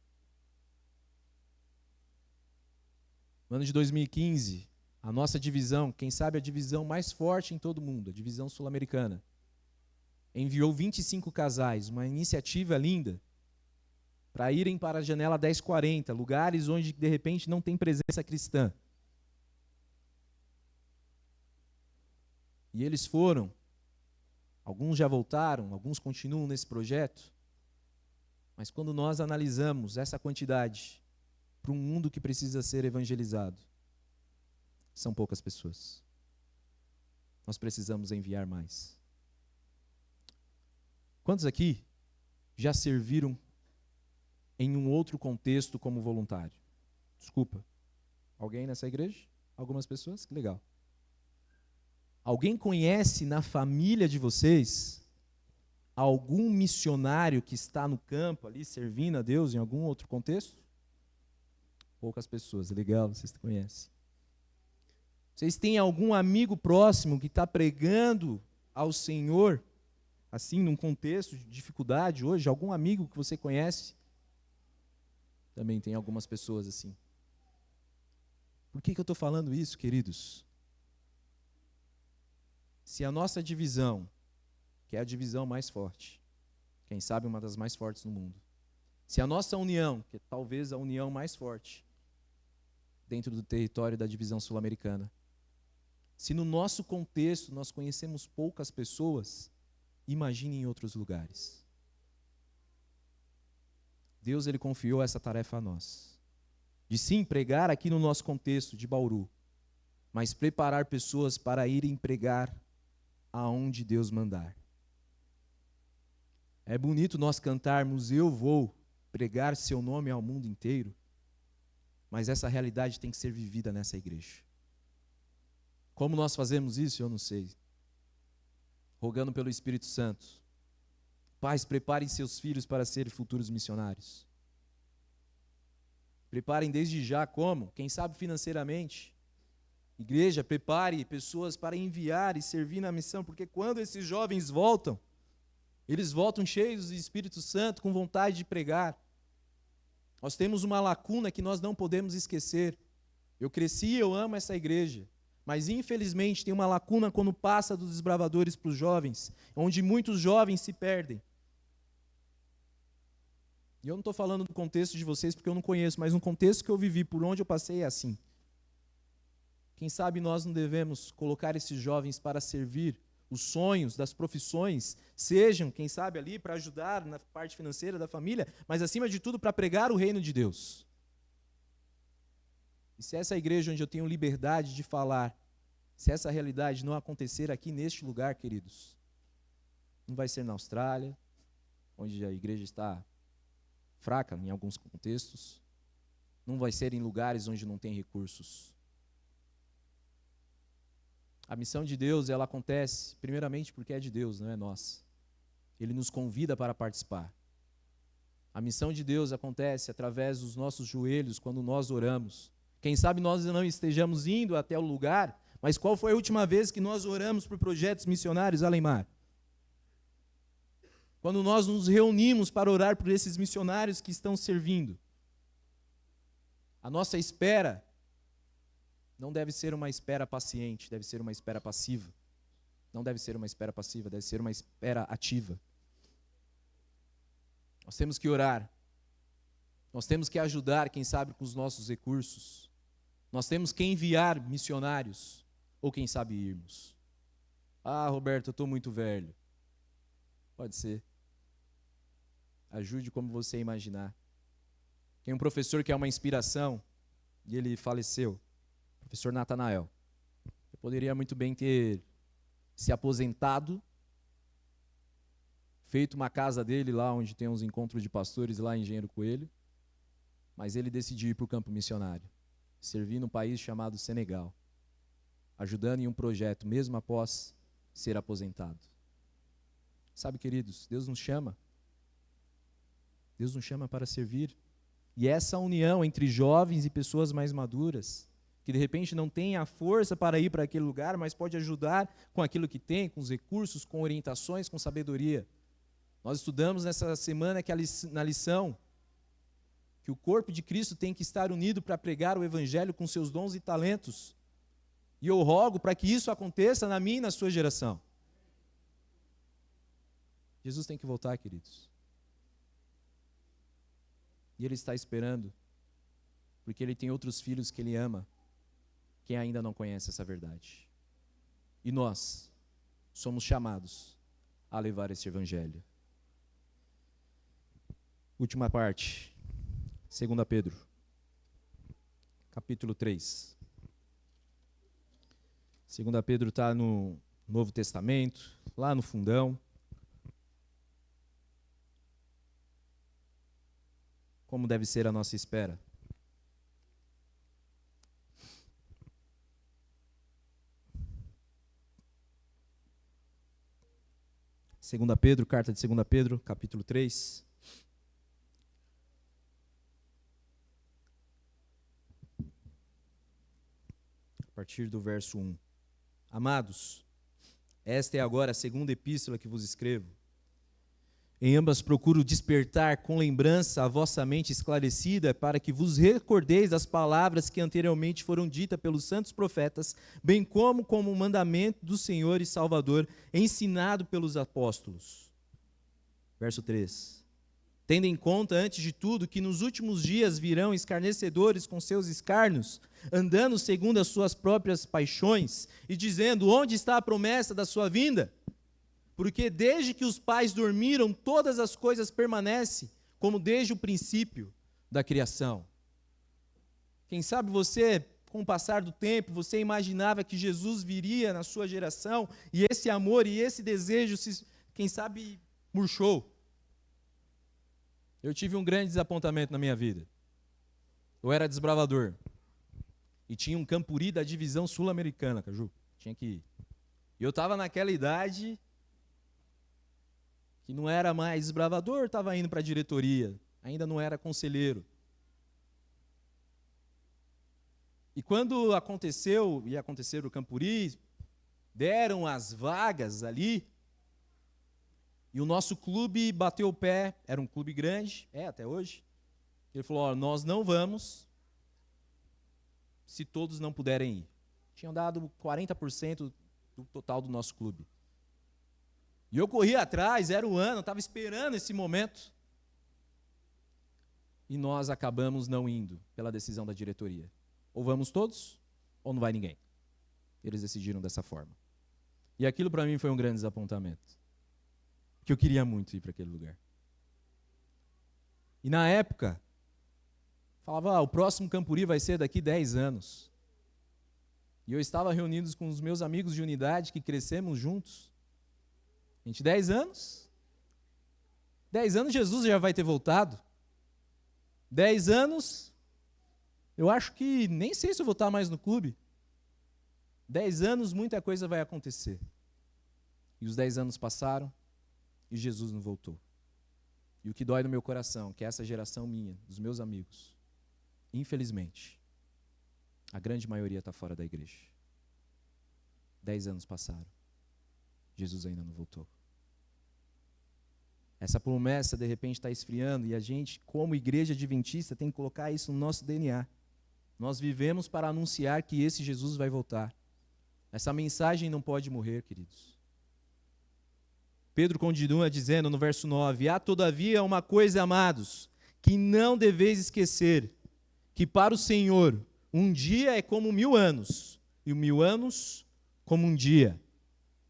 No ano de 2015, a nossa divisão, quem sabe a divisão mais forte em todo o mundo, a divisão sul-americana, enviou 25 casais, uma iniciativa linda, para irem para a janela 1040, lugares onde de repente não tem presença cristã. E eles foram, alguns já voltaram, alguns continuam nesse projeto, mas quando nós analisamos essa quantidade para um mundo que precisa ser evangelizado, são poucas pessoas. Nós precisamos enviar mais. Quantos aqui já serviram em um outro contexto como voluntário? Desculpa. Alguém nessa igreja? Algumas pessoas? Que legal. Alguém conhece na família de vocês algum missionário que está no campo ali servindo a Deus em algum outro contexto? Poucas pessoas. Legal, vocês conhecem. Vocês têm algum amigo próximo que está pregando ao Senhor, assim, num contexto de dificuldade hoje? Algum amigo que você conhece? Também tem algumas pessoas assim. Por que eu estou falando isso, queridos? Se a nossa divisão, que é a divisão mais forte, quem sabe uma das mais fortes no mundo, se a nossa união, que é talvez a união mais forte dentro do território da divisão sul-americana, se no nosso contexto nós conhecemos poucas pessoas, imagine em outros lugares. Deus ele confiou essa tarefa a nós. De sim pregar aqui no nosso contexto de Bauru, mas preparar pessoas para irem pregar aonde Deus mandar. É bonito nós cantarmos, eu vou pregar seu nome ao mundo inteiro, mas essa realidade tem que ser vivida nessa igreja. Como nós fazemos isso, eu não sei. Rogando pelo Espírito Santo. Pais, preparem seus filhos para serem futuros missionários. Preparem desde já como? Quem sabe financeiramente. Igreja, prepare pessoas para enviar e servir na missão, porque quando esses jovens voltam, eles voltam cheios do Espírito Santo, com vontade de pregar. Nós temos uma lacuna que nós não podemos esquecer. Eu cresci, eu amo essa igreja, mas infelizmente tem uma lacuna quando passa dos desbravadores para os jovens, onde muitos jovens se perdem. E eu não estou falando do contexto de vocês porque eu não conheço, mas no contexto que eu vivi, por onde eu passei, é assim. Quem sabe nós não devemos colocar esses jovens para servir os sonhos das profissões, sejam, quem sabe, ali para ajudar na parte financeira da família, mas acima de tudo para pregar o reino de Deus. E se essa igreja onde eu tenho liberdade de falar, se essa realidade não acontecer aqui neste lugar, queridos, não vai ser na Austrália, onde a igreja está fraca em alguns contextos, não vai ser em lugares onde não tem recursos. A missão de Deus, ela acontece primeiramente porque é de Deus, não é nossa. Ele nos convida para participar. A missão de Deus acontece através dos nossos joelhos quando nós oramos. Quem sabe nós não estejamos indo até o lugar, mas qual foi a última vez que nós oramos por projetos missionários, Alemar? Quando nós nos reunimos para orar por esses missionários que estão servindo. A nossa espera não deve ser uma espera paciente, deve ser uma espera passiva. Não deve ser uma espera passiva, deve ser uma espera ativa. Nós temos que orar. Nós temos que ajudar, quem sabe, com os nossos recursos. Nós temos que enviar missionários, ou quem sabe irmos. Ah, Roberto, eu estou muito velho. Pode ser. Ajude como você imaginar. Tem um professor que é uma inspiração, e ele faleceu. Professor Natanael. Eu poderia muito bem ter se aposentado, feito uma casa dele lá onde tem uns encontros de pastores lá em Engenheiro Coelho, mas ele decidiu ir para o campo missionário, servir num país chamado Senegal, ajudando em um projeto, mesmo após ser aposentado. Sabe, queridos, Deus nos chama. Deus nos chama para servir. E essa união entre jovens e pessoas mais maduras, que de repente não tem a força para ir para aquele lugar, mas pode ajudar com aquilo que tem, com os recursos, com orientações, com sabedoria. Nós estudamos nessa semana que na lição que o corpo de Cristo tem que estar unido para pregar o evangelho com seus dons e talentos. E eu rogo para que isso aconteça na minha e na sua geração. Jesus tem que voltar, queridos. E Ele está esperando, porque Ele tem outros filhos que Ele ama, quem ainda não conhece essa verdade. E nós somos chamados a levar esse evangelho. Última parte, 2 Pedro, capítulo 3. 2 Pedro está no Novo Testamento, lá no fundão. Como deve ser a nossa espera? Segunda Pedro, carta de 2 Pedro, capítulo 3. A partir do verso 1. Amados, esta é agora a segunda epístola que vos escrevo. Em ambas procuro despertar com lembrança a vossa mente esclarecida, para que vos recordeis das palavras que anteriormente foram ditas pelos santos profetas, bem como o mandamento do Senhor e Salvador, ensinado pelos apóstolos. Verso 3. Tendo em conta, antes de tudo, que nos últimos dias virão escarnecedores com seus escárnios, andando segundo as suas próprias paixões, e dizendo, onde está a promessa da sua vinda? Porque desde que os pais dormiram, todas as coisas permanecem como desde o princípio da criação. Quem sabe você, com o passar do tempo, você imaginava que Jesus viria na sua geração e esse amor e esse desejo, quem sabe, murchou. Eu tive um grande desapontamento na minha vida. Eu era desbravador. E tinha um Campuri da divisão sul-americana, Caju. Tinha que ir. E eu estava naquela idade que não era mais desbravador, estava indo para a diretoria. Ainda não era conselheiro. E quando ia acontecer o Campuri, deram as vagas ali, e o nosso clube bateu o pé, era um clube grande, até hoje. Ele falou, nós não vamos se todos não puderem ir. Tinham dado 40% do total do nosso clube. E eu corri atrás, era o ano, estava esperando esse momento. E nós acabamos não indo pela decisão da diretoria. Ou vamos todos, ou não vai ninguém. Eles decidiram dessa forma. E aquilo para mim foi um grande desapontamento. Porque eu queria muito ir para aquele lugar. E na época, falava, o próximo Campuri vai ser daqui 10 anos. E eu estava reunido com os meus amigos de unidade que crescemos juntos. Gente, 10 anos? 10 anos Jesus já vai ter voltado. 10 anos, eu acho que nem sei se eu vou estar mais no clube. 10 anos, muita coisa vai acontecer. E os 10 anos passaram e Jesus não voltou. E o que dói no meu coração, que essa geração minha, dos meus amigos, infelizmente, a grande maioria está fora da igreja. 10 anos passaram. Jesus ainda não voltou. Essa promessa, de repente, está esfriando e a gente, como igreja adventista, tem que colocar isso no nosso DNA. Nós vivemos para anunciar que esse Jesus vai voltar. Essa mensagem não pode morrer, queridos. Pedro continua dizendo no verso 9, há todavia uma coisa, amados, que não deveis esquecer, que para o Senhor um dia é como 1000 anos, e 1000 anos como um dia.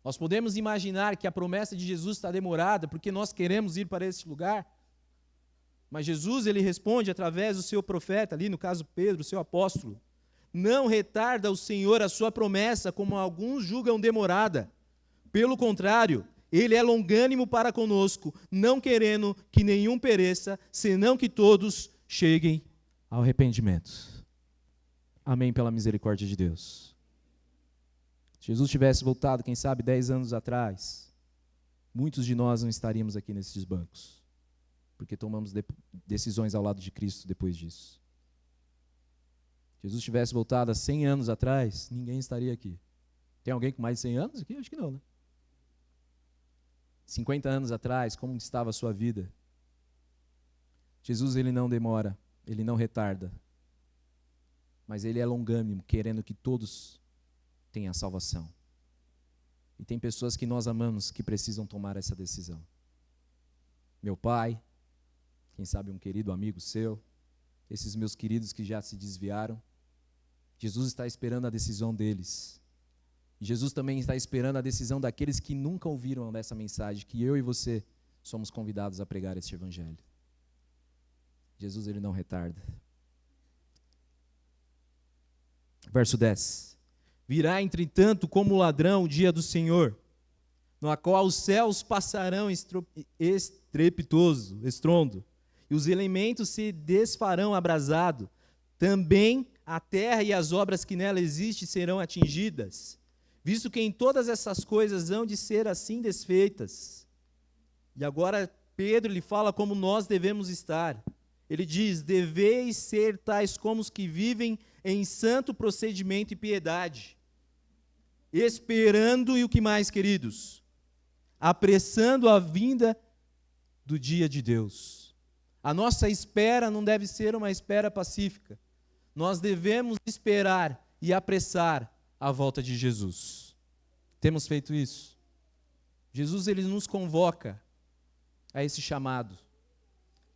Nós podemos imaginar que a promessa de Jesus está demorada, porque nós queremos ir para esse lugar, mas Jesus, ele responde através do seu profeta, ali no caso Pedro, o seu apóstolo, não retarda o Senhor a sua promessa, como alguns julgam demorada. Pelo contrário, ele é longânimo para conosco, não querendo que nenhum pereça, senão que todos cheguem ao arrependimento. Amém, pela misericórdia de Deus. Se Jesus tivesse voltado, quem sabe, 10 anos atrás, muitos de nós não estaríamos aqui nesses bancos, porque tomamos decisões ao lado de Cristo depois disso. Se Jesus tivesse voltado há 100 anos atrás, ninguém estaria aqui. Tem alguém com mais de 100 anos aqui? Acho que não, né? 50 anos atrás, como estava a sua vida? Jesus, ele não demora, ele não retarda, mas ele é longânimo, querendo que todos tenham a salvação. E tem pessoas que nós amamos que precisam tomar essa decisão. Meu pai, quem sabe um querido amigo seu, esses meus queridos que já se desviaram, Jesus está esperando a decisão deles. E Jesus também está esperando a decisão daqueles que nunca ouviram dessa mensagem, que eu e você somos convidados a pregar este evangelho. Jesus, ele não retarda. Verso 10. Virá, entretanto, como ladrão o dia do Senhor, no qual os céus passarão estrepitoso, estrondo, e os elementos se desfarão abrasado, também a terra e as obras que nela existem serão atingidas, visto que em todas essas coisas hão de ser assim desfeitas. E agora Pedro lhe fala como nós devemos estar. Ele diz, deveis ser tais como os que vivem em santo procedimento e piedade, esperando, e o que mais, queridos? Apressando a vinda do dia de Deus. A nossa espera não deve ser uma espera pacífica. Nós devemos esperar e apressar a volta de Jesus. Temos feito isso? Jesus, ele nos convoca a esse chamado.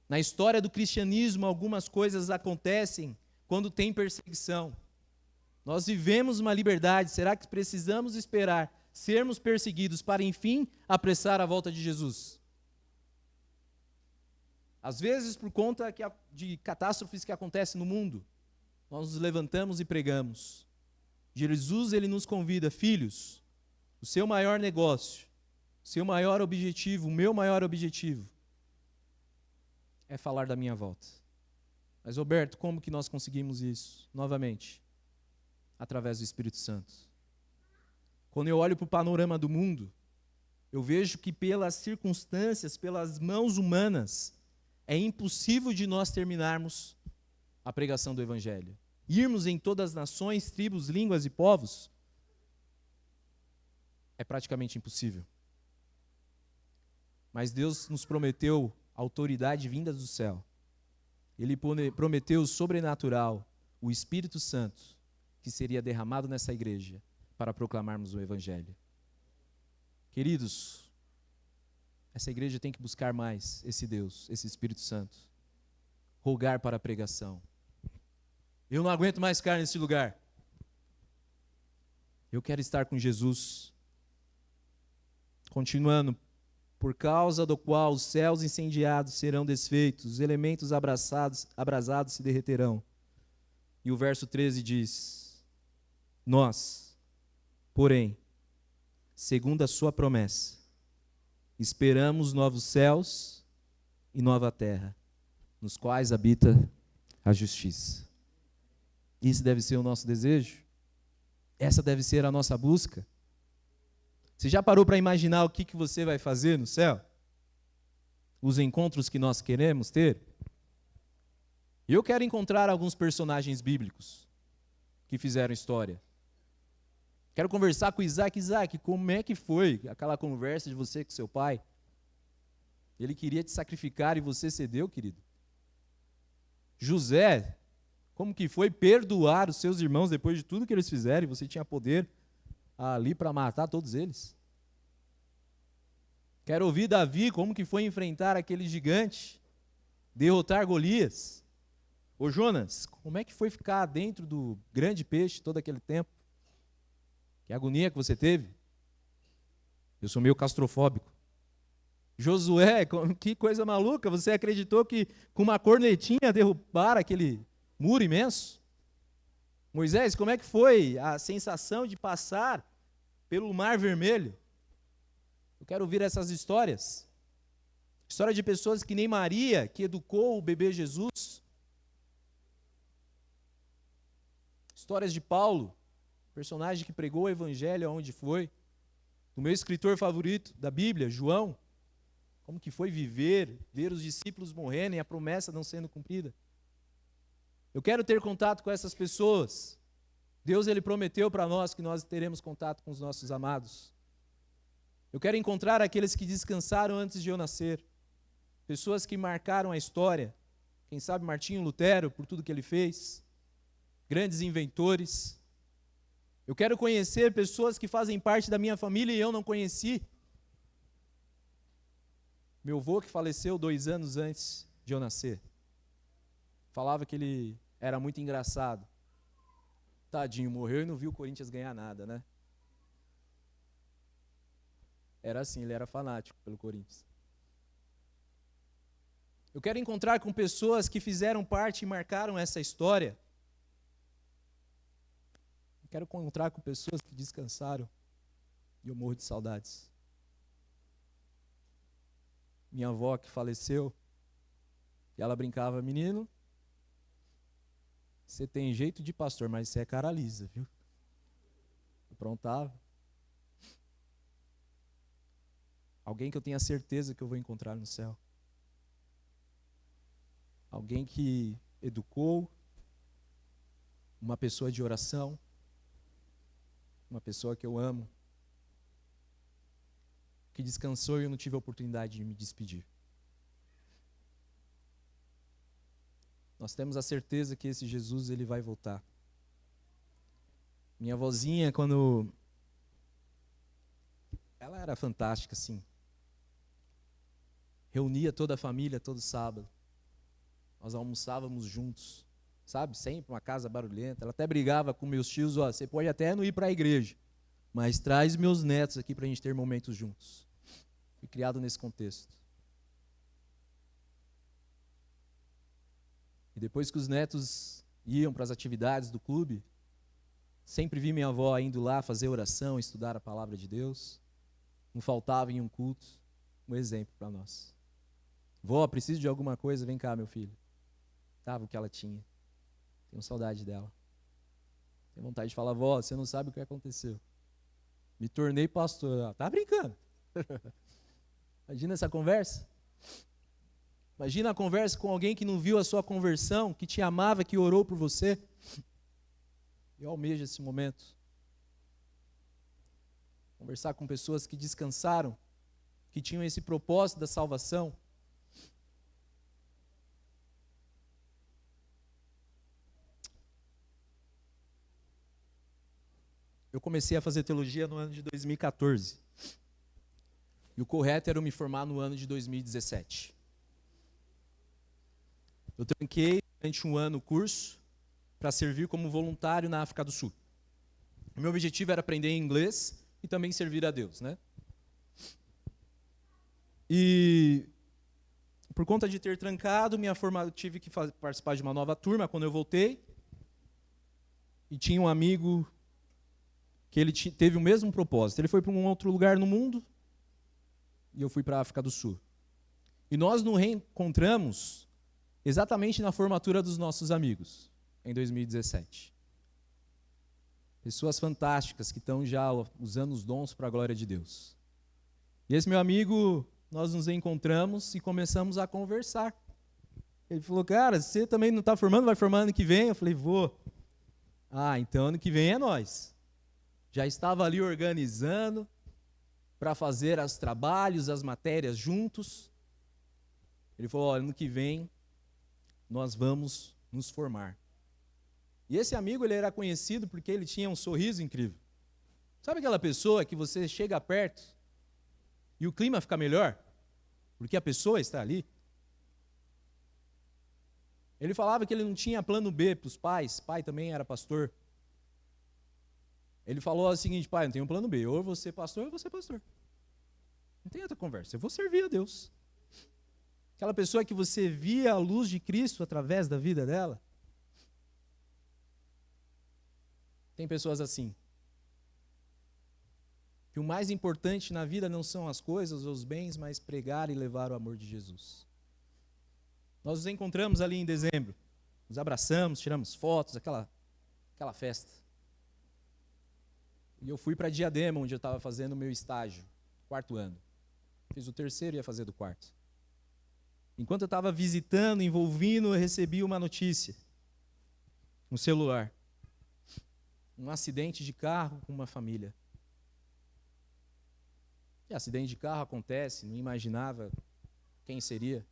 Na história do cristianismo, algumas coisas acontecem quando tem perseguição. Nós vivemos uma liberdade, será que precisamos esperar sermos perseguidos para, enfim, apressar a volta de Jesus? Às vezes, por conta de catástrofes que acontecem no mundo, nós nos levantamos e pregamos. Jesus, ele nos convida, filhos, o seu maior negócio, o seu maior objetivo, o meu maior objetivo, é falar da minha volta. Mas, Roberto, como que nós conseguimos isso? Novamente, através do Espírito Santo. Quando eu olho para o panorama do mundo, eu vejo que pelas circunstâncias, pelas mãos humanas, é impossível de nós terminarmos a pregação do Evangelho. Irmos em todas as nações, tribos, línguas e povos, é praticamente impossível. Mas Deus nos prometeu autoridade vinda do céu. Ele prometeu o sobrenatural, o Espírito Santo, que seria derramado nessa igreja para proclamarmos o Evangelho. Queridos, essa igreja tem que buscar mais esse Deus, esse Espírito Santo. Rogar para a pregação. Eu não aguento mais ficar nesse lugar. Eu quero estar com Jesus. Continuando. Por causa do qual os céus incendiados serão desfeitos, os elementos abrasados se derreterão. E o verso 13 diz: Nós, porém, segundo a sua promessa, esperamos novos céus e nova terra, nos quais habita a justiça. Isso deve ser o nosso desejo? Essa deve ser a nossa busca? Você já parou para imaginar o que você vai fazer no céu? Os encontros que nós queremos ter? Eu quero encontrar alguns personagens bíblicos que fizeram história. Quero conversar com Isaac. Isaac, como é que foi aquela conversa de você com seu pai? Ele queria te sacrificar e você cedeu, querido? José, como que foi perdoar os seus irmãos depois de tudo que eles fizeram e você tinha poder ali para matar todos eles? Quero ouvir Davi, como que foi enfrentar aquele gigante, derrotar Golias. Ô Jonas, como é que foi ficar dentro do grande peixe todo aquele tempo? Que agonia que você teve? Eu sou meio claustrofóbico. Josué, que coisa maluca, você acreditou que com uma cornetinha derrubar aquele muro imenso? Moisés, como é que foi a sensação de passar pelo Mar Vermelho? Eu quero ouvir essas histórias. História de pessoas que nem Maria, que educou o bebê Jesus. Histórias de Paulo, personagem que pregou o evangelho aonde foi. Do meu escritor favorito da Bíblia, João. Como que foi ver os discípulos morrendo e a promessa não sendo cumprida. Eu quero ter contato com essas pessoas. Deus, ele prometeu para nós que nós teremos contato com os nossos amados. Eu quero encontrar aqueles que descansaram antes de eu nascer. Pessoas que marcaram a história. Quem sabe Martinho Lutero, por tudo que ele fez. Grandes inventores. Eu quero conhecer pessoas que fazem parte da minha família e eu não conheci. Meu avô, que faleceu 2 anos antes de eu nascer, falava que ele era muito engraçado. Tadinho, morreu e não viu o Corinthians ganhar nada, né? Era assim, ele era fanático pelo Corinthians. Eu quero encontrar com pessoas que fizeram parte e marcaram essa história. Eu quero encontrar com pessoas que descansaram e eu morro de saudades. Minha avó que faleceu, e ela brincava: menino, você tem jeito de pastor, mas você é cara lisa, viu? Aprontava. Alguém que eu tenha certeza que eu vou encontrar no céu. Alguém que educou, uma pessoa de oração, uma pessoa que eu amo, que descansou e eu não tive a oportunidade de me despedir. Nós temos a certeza que esse Jesus, ele vai voltar. Minha avózinha, quando ela era fantástica, assim. Reunia toda a família todo sábado. Nós almoçávamos juntos, sabe? Sempre uma casa barulhenta. Ela até brigava com meus tios: ó, você pode até não ir para a igreja, mas traz meus netos aqui para a gente ter momentos juntos. Fui criado nesse contexto. Depois que os netos iam para as atividades do clube, sempre vi minha avó indo lá fazer oração, estudar a palavra de Deus. Não faltava em um culto. Um exemplo para nós. Vó, preciso de alguma coisa? Vem cá, meu filho. Dava o que ela tinha. Tenho saudade dela. Tenho vontade de falar, vó, você não sabe o que aconteceu. Me tornei pastor. Ela, tá brincando. Imagina essa conversa. Imagina a conversa com alguém que não viu a sua conversão, que te amava, que orou por você. Eu almejo esse momento. Conversar com pessoas que descansaram, que tinham esse propósito da salvação. Eu comecei a fazer teologia no ano de 2014. E o correto era eu me formar no ano de 2017. Eu tranquei durante um ano o curso para servir como voluntário na África do Sul. O meu objetivo era aprender inglês e também servir a Deus, né? E por conta de ter trancado minha formação, tive que participar de uma nova turma quando eu voltei. E tinha um amigo que ele teve o mesmo propósito. Ele foi para um outro lugar no mundo e eu fui para a África do Sul. E nós nos reencontramos exatamente na formatura dos nossos amigos, em 2017. Pessoas fantásticas que estão já usando os dons para a glória de Deus. E esse meu amigo, nós nos encontramos e começamos a conversar. Ele falou, cara, você também não está formando, vai formar ano que vem? Eu falei, vou. Ah, então ano que vem é nós. Já estava ali organizando para fazer os trabalhos, as matérias juntos. Ele falou, olha, ano que vem nós vamos nos formar. E esse amigo, ele era conhecido porque ele tinha um sorriso incrível. Sabe aquela pessoa que você chega perto e o clima fica melhor? Porque a pessoa está ali. Ele falava que ele não tinha plano B para os pais. Pai também era pastor. Ele falou o seguinte, pai, não tenho um plano B. Ou eu vou ser pastor ou eu vou ser pastor. Não tem outra conversa. Eu vou servir a Deus. Aquela pessoa que você via a luz de Cristo através da vida dela. Tem pessoas assim. Que o mais importante na vida não são as coisas ou os bens, mas pregar e levar o amor de Jesus. Nós nos encontramos ali em dezembro. Nos abraçamos, tiramos fotos, aquela festa. E eu fui para Diadema, onde eu estava fazendo o meu estágio, 4º ano. Fiz o 3º e ia fazer do 4º. Enquanto eu estava visitando, envolvindo, eu recebi uma notícia no celular. Um acidente de carro com uma família. E acidente de carro acontece, não imaginava quem seria.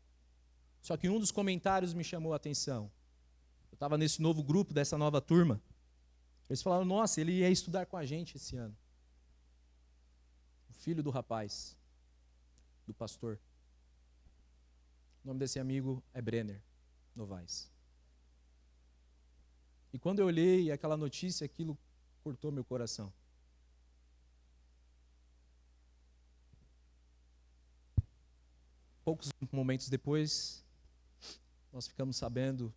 Só que um dos comentários me chamou a atenção. Eu estava nesse novo grupo, dessa nova turma. Eles falaram, nossa, ele ia estudar com a gente esse ano. O filho do rapaz, do pastor. O nome desse amigo é Brenner Novaes. E quando eu olhei aquela notícia, aquilo cortou meu coração. Poucos momentos depois, nós ficamos sabendo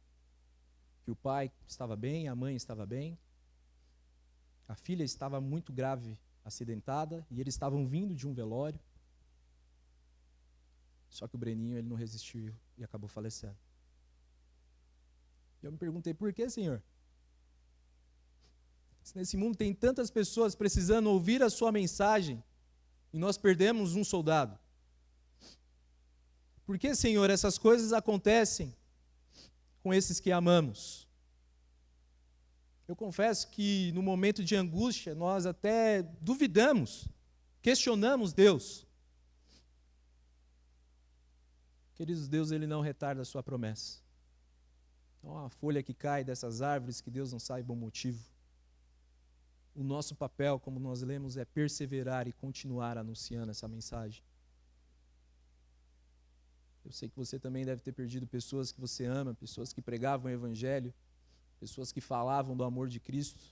que o pai estava bem, a mãe estava bem, a filha estava muito grave, acidentada, e eles estavam vindo de um velório. Só que o Breninho, ele não resistiu e acabou falecendo. E eu me perguntei, por que, Senhor? Se nesse mundo tem tantas pessoas precisando ouvir a sua mensagem e nós perdemos um soldado. Por que, Senhor, essas coisas acontecem com esses que amamos? Eu confesso que no momento de angústia nós até duvidamos, questionamos Deus. Queridos, Deus, ele não retarda a sua promessa. Não há folha que cai dessas árvores que Deus não saiba o motivo. O nosso papel, como nós lemos, é perseverar e continuar anunciando essa mensagem. Eu sei que você também deve ter perdido pessoas que você ama, pessoas que pregavam o evangelho, pessoas que falavam do amor de Cristo.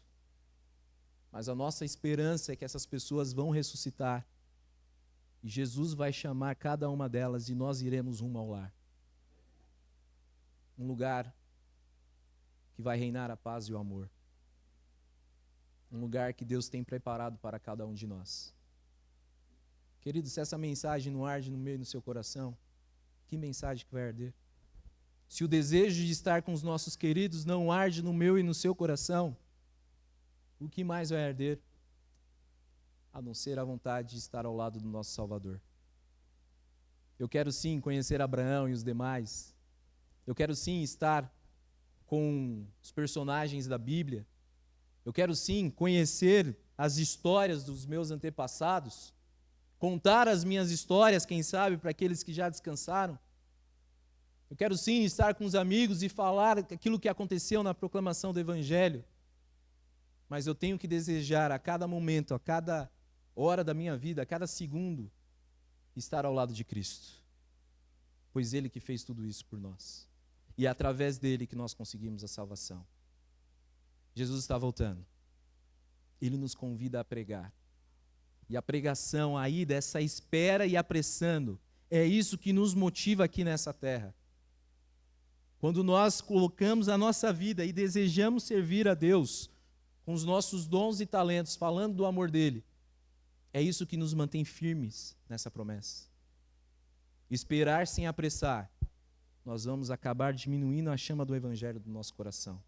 Mas a nossa esperança é que essas pessoas vão ressuscitar. E Jesus vai chamar cada uma delas e nós iremos rumo ao lar. Um lugar que vai reinar a paz e o amor. Um lugar que Deus tem preparado para cada um de nós. Querido, se essa mensagem não arde no meu e no seu coração, que mensagem que vai arder? Se o desejo de estar com os nossos queridos não arde no meu e no seu coração, o que mais vai arder? A não ser a vontade de estar ao lado do nosso Salvador. Eu quero sim conhecer Abraão e os demais. Eu quero sim estar com os personagens da Bíblia. Eu quero sim conhecer as histórias dos meus antepassados, contar as minhas histórias, quem sabe, para aqueles que já descansaram. Eu quero sim estar com os amigos e falar aquilo que aconteceu na proclamação do Evangelho. Mas eu tenho que desejar a cada momento, a cada hora da minha vida, a cada segundo, estar ao lado de Cristo. Pois Ele que fez tudo isso por nós. E é através dele que nós conseguimos a salvação. Jesus está voltando. Ele nos convida a pregar. E a pregação aí dessa espera e apressando, é isso que nos motiva aqui nessa terra. Quando nós colocamos a nossa vida e desejamos servir a Deus com os nossos dons e talentos, falando do amor dele, é isso que nos mantém firmes nessa promessa. Esperar sem apressar, nós vamos acabar diminuindo a chama do Evangelho do nosso coração.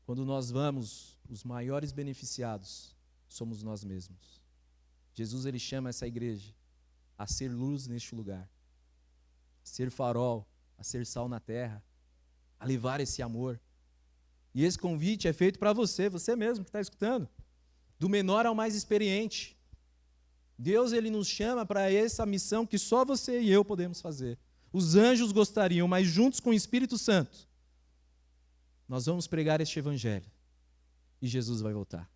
Quando nós vamos, os maiores beneficiados somos nós mesmos. Jesus, ele chama essa igreja a ser luz neste lugar, a ser farol, a ser sal na terra, a levar esse amor. E esse convite é feito para você mesmo que está escutando, do menor ao mais experiente. Deus, ele nos chama para essa missão que só você e eu podemos fazer. Os anjos gostariam, mas juntos com o Espírito Santo, nós vamos pregar este Evangelho e Jesus vai voltar.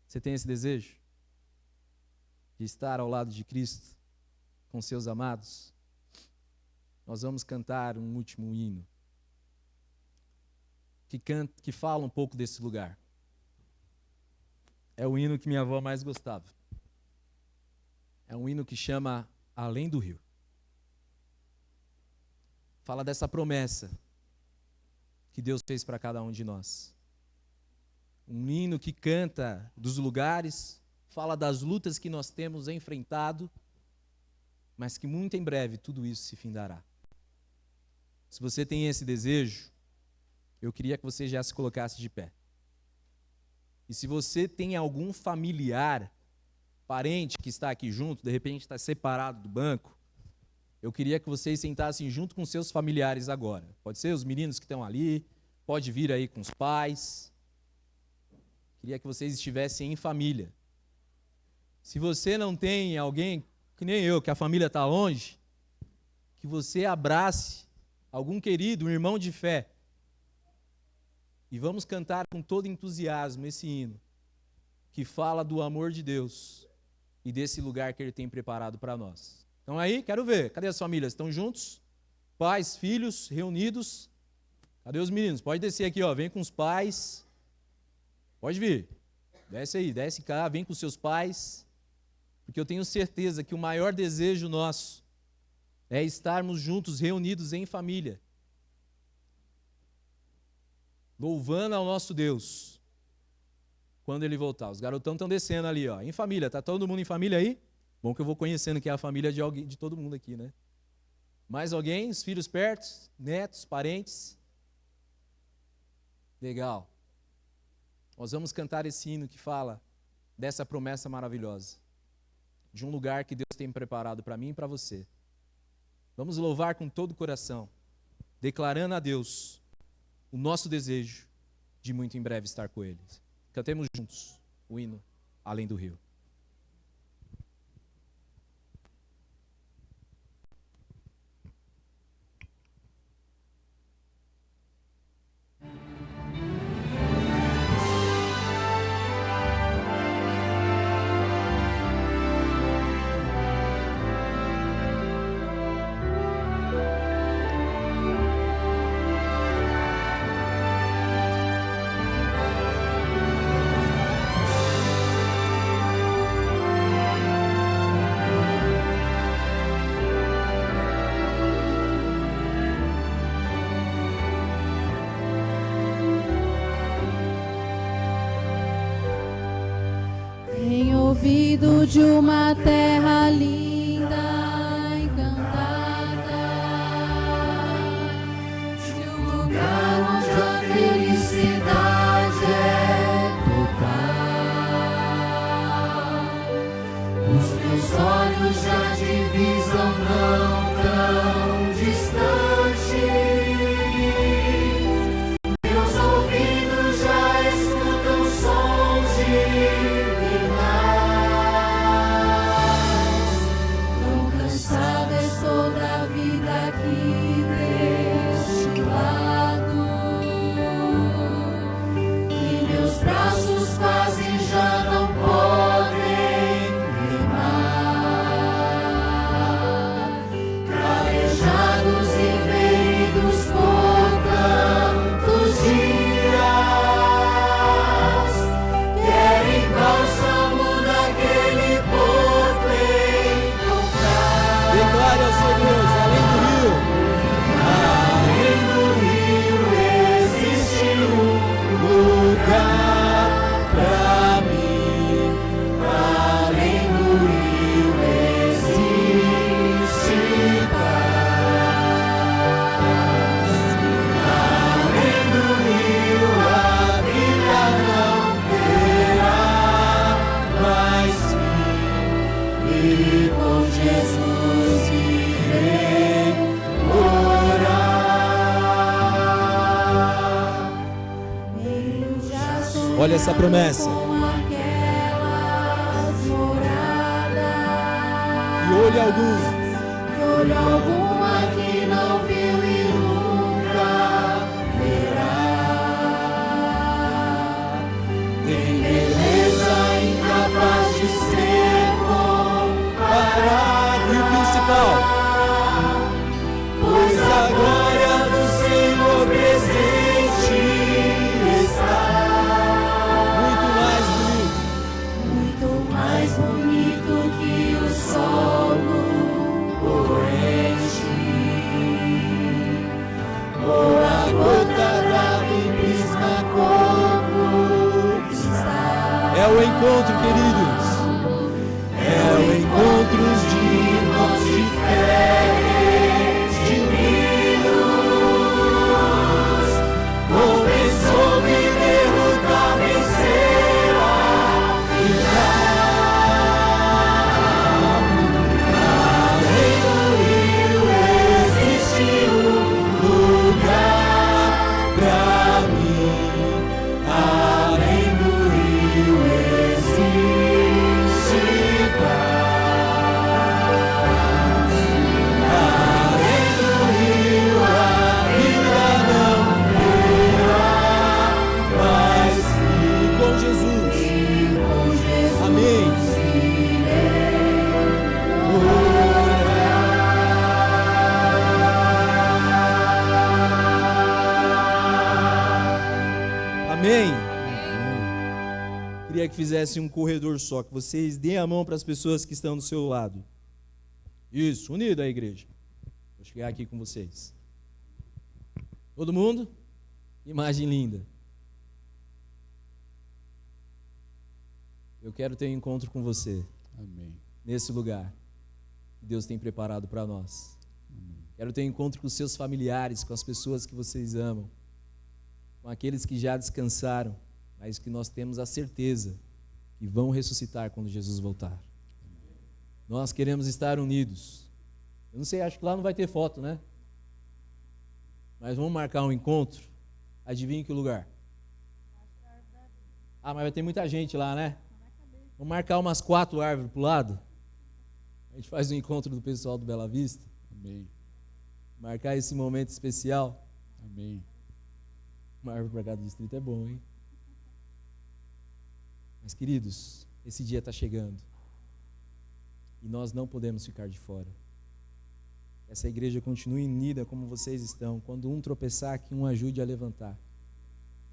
Você tem esse desejo de estar ao lado de Cristo, com seus amados? Nós vamos cantar um último hino que fala um pouco desse lugar. É o hino que minha avó mais gostava. É um hino que chama Além do Rio. Fala dessa promessa que Deus fez para cada um de nós. Um hino que canta dos lugares, fala das lutas que nós temos enfrentado, mas que muito em breve tudo isso se findará. Se você tem esse desejo, eu queria que você já se colocasse de pé. E se você tem algum familiar, parente que está aqui junto, de repente está separado do banco, eu queria que vocês sentassem junto com seus familiares agora. Pode ser os meninos que estão ali, pode vir aí com os pais. Queria que vocês estivessem em família. Se você não tem alguém, que nem eu, que a família está longe, que você abrace algum querido, um irmão de fé. E vamos cantar com todo entusiasmo esse hino, que fala do amor de Deus e desse lugar que Ele tem preparado para nós. Então aí, quero ver, cadê as famílias? Estão juntos? Pais, filhos, reunidos? Cadê os meninos? Pode descer aqui, ó. Vem com os pais. Pode vir. Desce aí, desce cá, vem com os seus pais. Porque eu tenho certeza que o maior desejo nosso é estarmos juntos, reunidos em família, louvando ao nosso Deus quando Ele voltar. Os garotão estão descendo ali, ó, em família. Tá todo mundo em família aí? Bom que eu vou conhecendo que é a família de alguém, de todo mundo aqui, né? Mais alguém? Os filhos perto? Netos? Parentes? Legal. Nós vamos cantar esse hino que fala dessa promessa maravilhosa, de um lugar que Deus tem preparado para mim e para você. Vamos louvar com todo o coração, declarando a Deus o nosso desejo de muito em breve estar com Ele. Cantemos juntos o hino Além do Rio. ouvido de uma terra linda, encantada, de um lugar onde a felicidade é total. Os meus olhos já divisam não tão distante. Meus ouvidos já escutam sons divinais. Tão cansada estou da vida aqui deste lado, e meus braços quase já não podem remar. Calejados e feridos por tantos dias, querem bálsamo daquele porto encontrar. Declare ao seu Deus, além do rio. Além do rio existe um lugar pra mim. Além do rio existe paz. Além do rio a vida não terá mais fim. E com Jesus irei morar. Eu já sonhei Olha essa promessa. com aquelas moradas. E olho algum. E olho alguma que não viu e nunca verá. Tem beleza incapaz de ser comparada. E o principal, Pois a glória do Senhor presente está. muito mais bonito. Muito mais bonito que o sol poente, ou a gota d'água em prisma como está. É o encontro, queridos. É o encontro de irmãos diferentes, unidos, compensou viver, lutar, vencer a final. Além do rio existe um lugar pra mim. Além do rio existe paz. Além do rio a vida não terá mais fim. Com Jesus. E com Jesus Amém. Amém. Queria que fizesse um corredor só, que vocês deem a mão para as pessoas que estão do seu lado. Isso, unido a igreja. Vou chegar aqui com vocês. Todo mundo? Imagem linda. Eu quero ter um encontro com você. Amém. Nesse lugar que Deus tem preparado para nós. Quero ter um encontro com os seus familiares, com as pessoas que vocês amam, com aqueles que já descansaram, mas que nós temos a certeza que vão ressuscitar quando Jesus voltar. Nós queremos estar unidos. Eu não sei, acho que lá não vai ter foto, né? Mas vamos marcar um encontro. Adivinha que lugar? Ah, mas vai ter muita gente lá, né? Vamos marcar umas 4 árvores pro lado. A gente faz um encontro do pessoal do Bela Vista. Amém. Marcar esse momento especial. Amém. Uma árvore para cada distrito é bom, hein? Mas, queridos, esse dia está chegando. E nós não podemos ficar de fora. Essa igreja continue unida como vocês estão. Quando um tropeçar, que um ajude a levantar.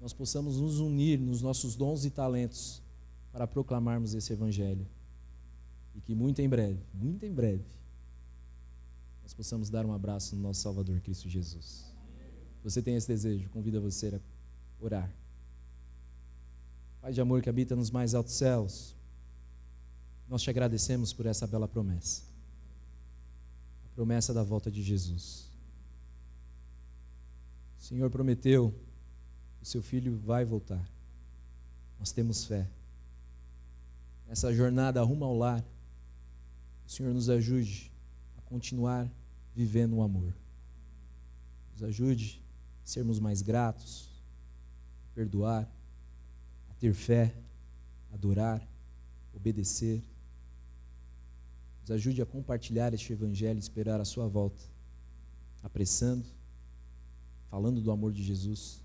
Nós possamos nos unir nos nossos dons e talentos para proclamarmos esse evangelho. E que muito em breve, nós possamos dar um abraço no nosso Salvador Cristo Jesus. Se você tem esse desejo, convido você a orar. Pai de amor que habita nos mais altos céus, Nós te agradecemos por essa bela promessa. A promessa da volta de Jesus. O Senhor prometeu que o seu filho vai voltar. Nós temos fé. Nessa jornada rumo ao lar, o Senhor nos ajude a continuar vivendo o amor. Nos ajude a sermos mais gratos, a perdoar, a ter fé, a adorar, obedecer. Nos ajude a compartilhar este evangelho e esperar a sua volta, apressando, falando do amor de Jesus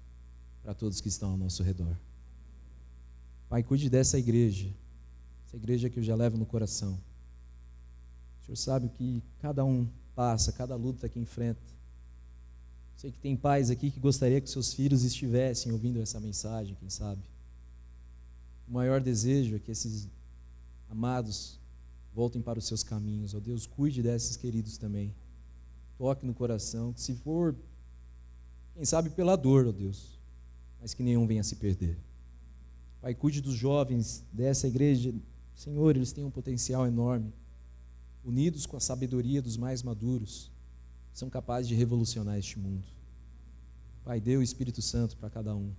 para todos que estão ao nosso redor. Pai, cuide dessa igreja, essa igreja que eu já levo no coração. O Senhor sabe o que cada um passa, cada luta que enfrenta. Sei que tem pais aqui que gostaria que seus filhos estivessem ouvindo essa mensagem, quem sabe. O maior desejo é que esses amados voltem para os seus caminhos. Ó Deus, cuide desses queridos também. Toque no coração, que se for, quem sabe pela dor, ó Deus, mas que nenhum venha se perder. Pai, cuide dos jovens dessa igreja. Senhor, eles têm um potencial enorme. Unidos com a sabedoria dos mais maduros, são capazes de revolucionar este mundo. Pai, dê o Espírito Santo para cada um.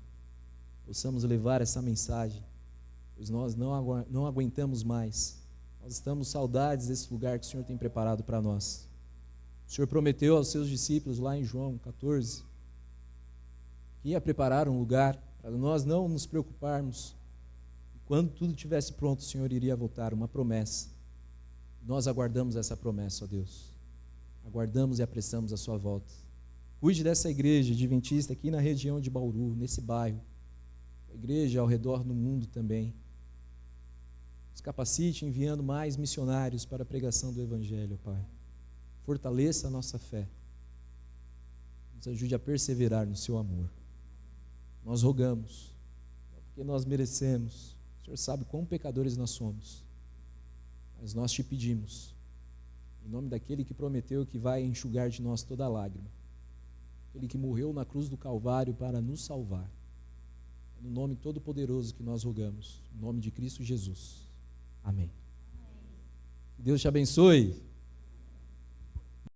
Possamos levar essa mensagem, pois nós não aguentamos mais. Nós estamos saudades desse lugar que o Senhor tem preparado para nós. O Senhor prometeu aos seus discípulos lá em João 14 que ia preparar um lugar para nós não nos preocuparmos. E quando tudo estivesse pronto, o Senhor iria voltar, uma promessa. Nós aguardamos essa promessa, ó Deus. Aguardamos e apressamos a sua volta. Cuide dessa igreja adventista aqui na região de Bauru, nesse bairro. A igreja ao redor do mundo também. Nos capacite enviando mais missionários para a pregação do Evangelho, Pai. Fortaleça a nossa fé. Nos ajude a perseverar no seu amor. Nós rogamos, não porque nós merecemos. O Senhor sabe quão pecadores nós somos. Mas nós te pedimos, em nome daquele que prometeu que vai enxugar de nós toda lágrima, aquele que morreu na cruz do Calvário para nos salvar. É no nome todo-poderoso que nós rogamos, em nome de Cristo Jesus. Amém. Que Deus te abençoe.